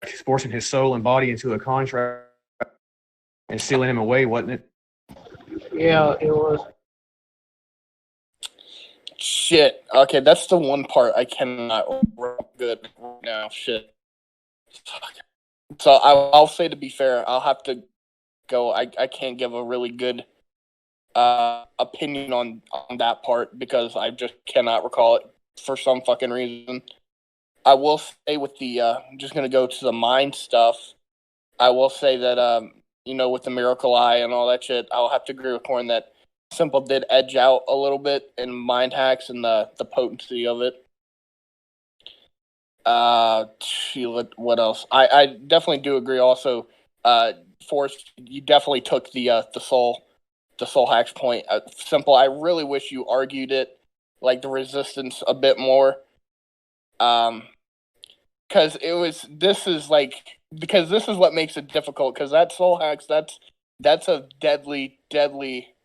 He's forcing his soul and body into a contract and sealing him away, wasn't it? Yeah, it was. Shit. Okay, that's the one part I cannot good right now. Shit. So I'll say, to be fair, I'll have to go. I can't give a really good opinion on that part because I just cannot recall it for some fucking reason. I will say with the I'm just gonna go to the mind stuff. I will say that with the Miracle Eye and all that shit, I'll have to agree with Corn that Simple did edge out a little bit in mind hacks and the potency of it. What else? I definitely do agree. Also, Forrest, you definitely took the soul hacks point. Simple. I really wish you argued it like the resistance a bit more. Because this is what makes it difficult. Because that soul hacks, that's a deadly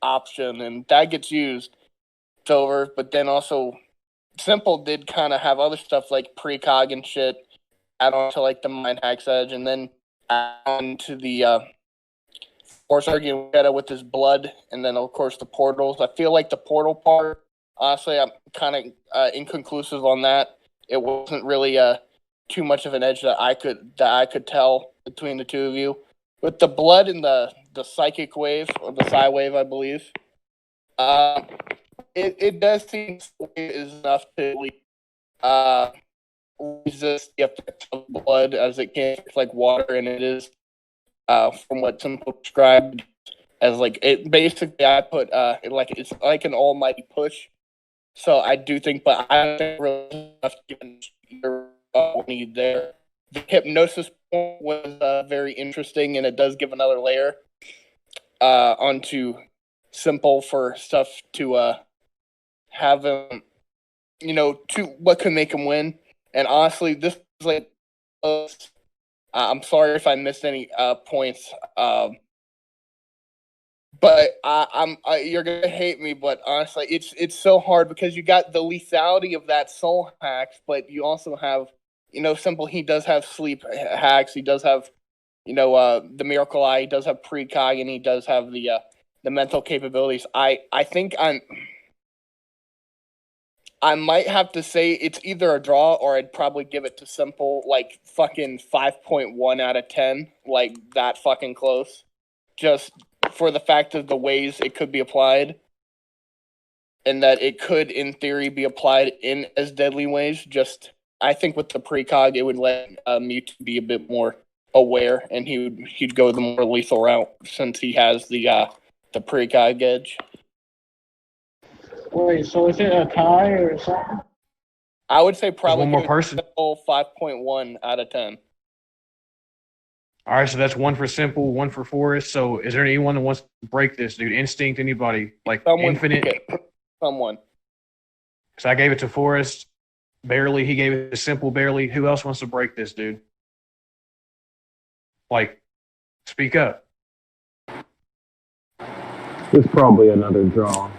option, and that gets used. It's over. But then also, Simple did kind of have other stuff like precog and shit add on to like the mind hacks edge, and then add on to the Force arguing with his blood, and then of course the portals. I feel like the portal part, honestly, I'm kind of inconclusive on that. It wasn't really too much of an edge that I could tell between the two of you. With the blood and the psychic wave or the psi wave, I believe. It does seem is enough to resist the effect of blood as it can like water, and it is from what Simple described as like it. Basically, I put it's like an almighty push. So I do think, but I don't think really enough given your need there. The hypnosis point was very interesting, and it does give another layer onto Simple for stuff to have him, to what could make him win. And honestly, this is like, I'm sorry if I missed any points, but you're gonna hate me. But honestly, it's so hard because you got the lethality of that soul hacks, but you also have, Simple. He does have sleep hacks. He does have, the Miracle Eye. He does have precog, and he does have the mental capabilities. I think I might have to say it's either a draw or I'd probably give it to Simple, like fucking 5.1 out of 10, like that fucking close. Just for the fact of the ways it could be applied, and that it could, in theory, be applied in as deadly ways. Just, I think with the precog, it would let Mewtwo be a bit more aware, and he'd go the more lethal route since he has the precog edge. Wait, so is it a tie or something? I would say probably one more person. 5.1 out of 10. All right, so that's one for Simple, one for Forrest. So is there anyone that wants to break this, dude? Instinct, anybody? Like Someone, Infinite? okay. Someone. So I gave it to Forrest, barely. He gave it to Simple, barely. Who else wants to break this, dude? Like, speak up. It's probably another draw.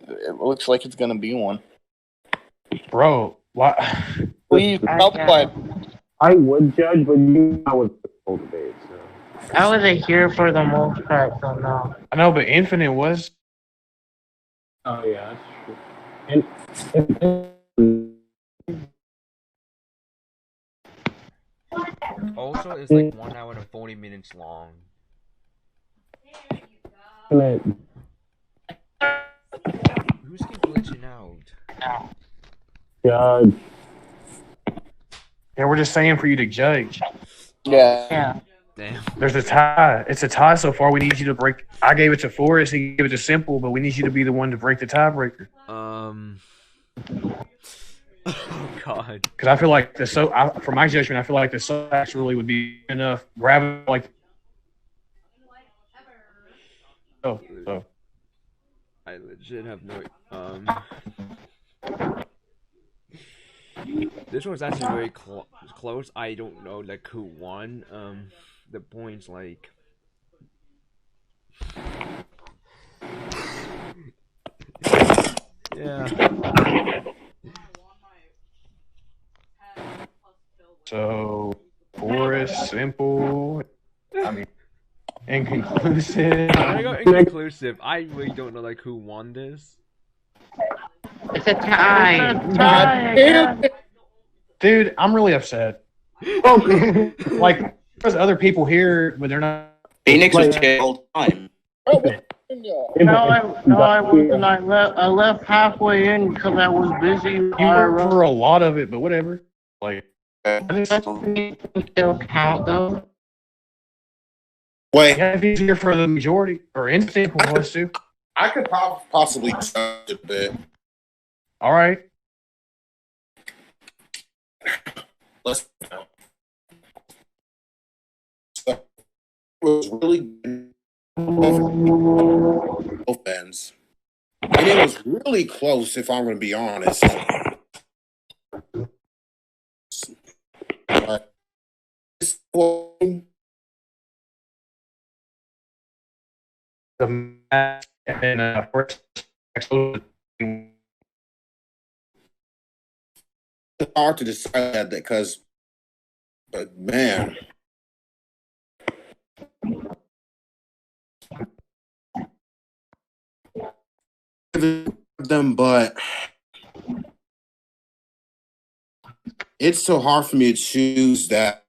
It looks like it's going to be one. Bro, what? Please, help play. I would judge, but you know it's the whole debate, so. I wasn't here for the most part, so no. I know, but Infinite was. Oh, yeah, that's true. Also, it's like 1 hour and 40 minutes long. Who's keep glitching out? Judge. Yeah, we're just saying for you to judge. Yeah. Damn. There's a tie. It's a tie so far. We need you to break. I gave it to Forrest. He gave it to Simple, but we need you to be the one to break the tiebreaker. Oh God. Because I feel like for my judgment, I feel like the soul hacks really would be enough. Grab it like. So. I legit have no. This one's actually very close. I don't know like who won. The points like. Yeah. So, Forrest, Simple. I mean, inconclusive. I go inconclusive. I really don't know like who won this. It's a tie. Dude, I'm really upset. Like, there's other people here, but they're not. Phoenix was here all the time. I wasn't. I left halfway in because I was busy. You were for a lot of it, but whatever. Like, Still count though. Wait, yeah, if he's here for the majority or instinct was to. I could possibly touch it a bit. All right. Let's go. So, it was really good both ends. And it was really close, if I'm going to be honest. This one, The match and first it's hard to decide that because, but man. Them, but it's so hard for me to choose that.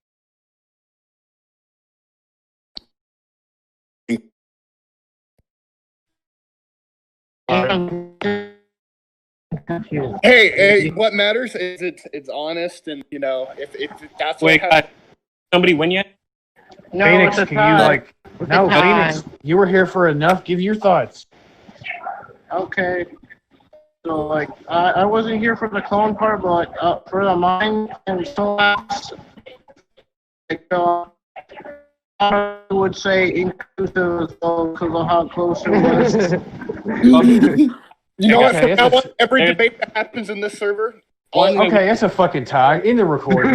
Hey, what matters is it's honest, and if that's what Wait, somebody win yet? No, Phoenix, it's a can tie. you like? It's No, a tie. Phoenix, you were here for enough. Give your thoughts. Okay. So like, I wasn't here for the clone part, but for the mind and soul, like, I would say inclusive as well because of how close it was. You know what? Okay, From now it's on, every debate that happens in this server, Okay, that's a fucking tie in the recording.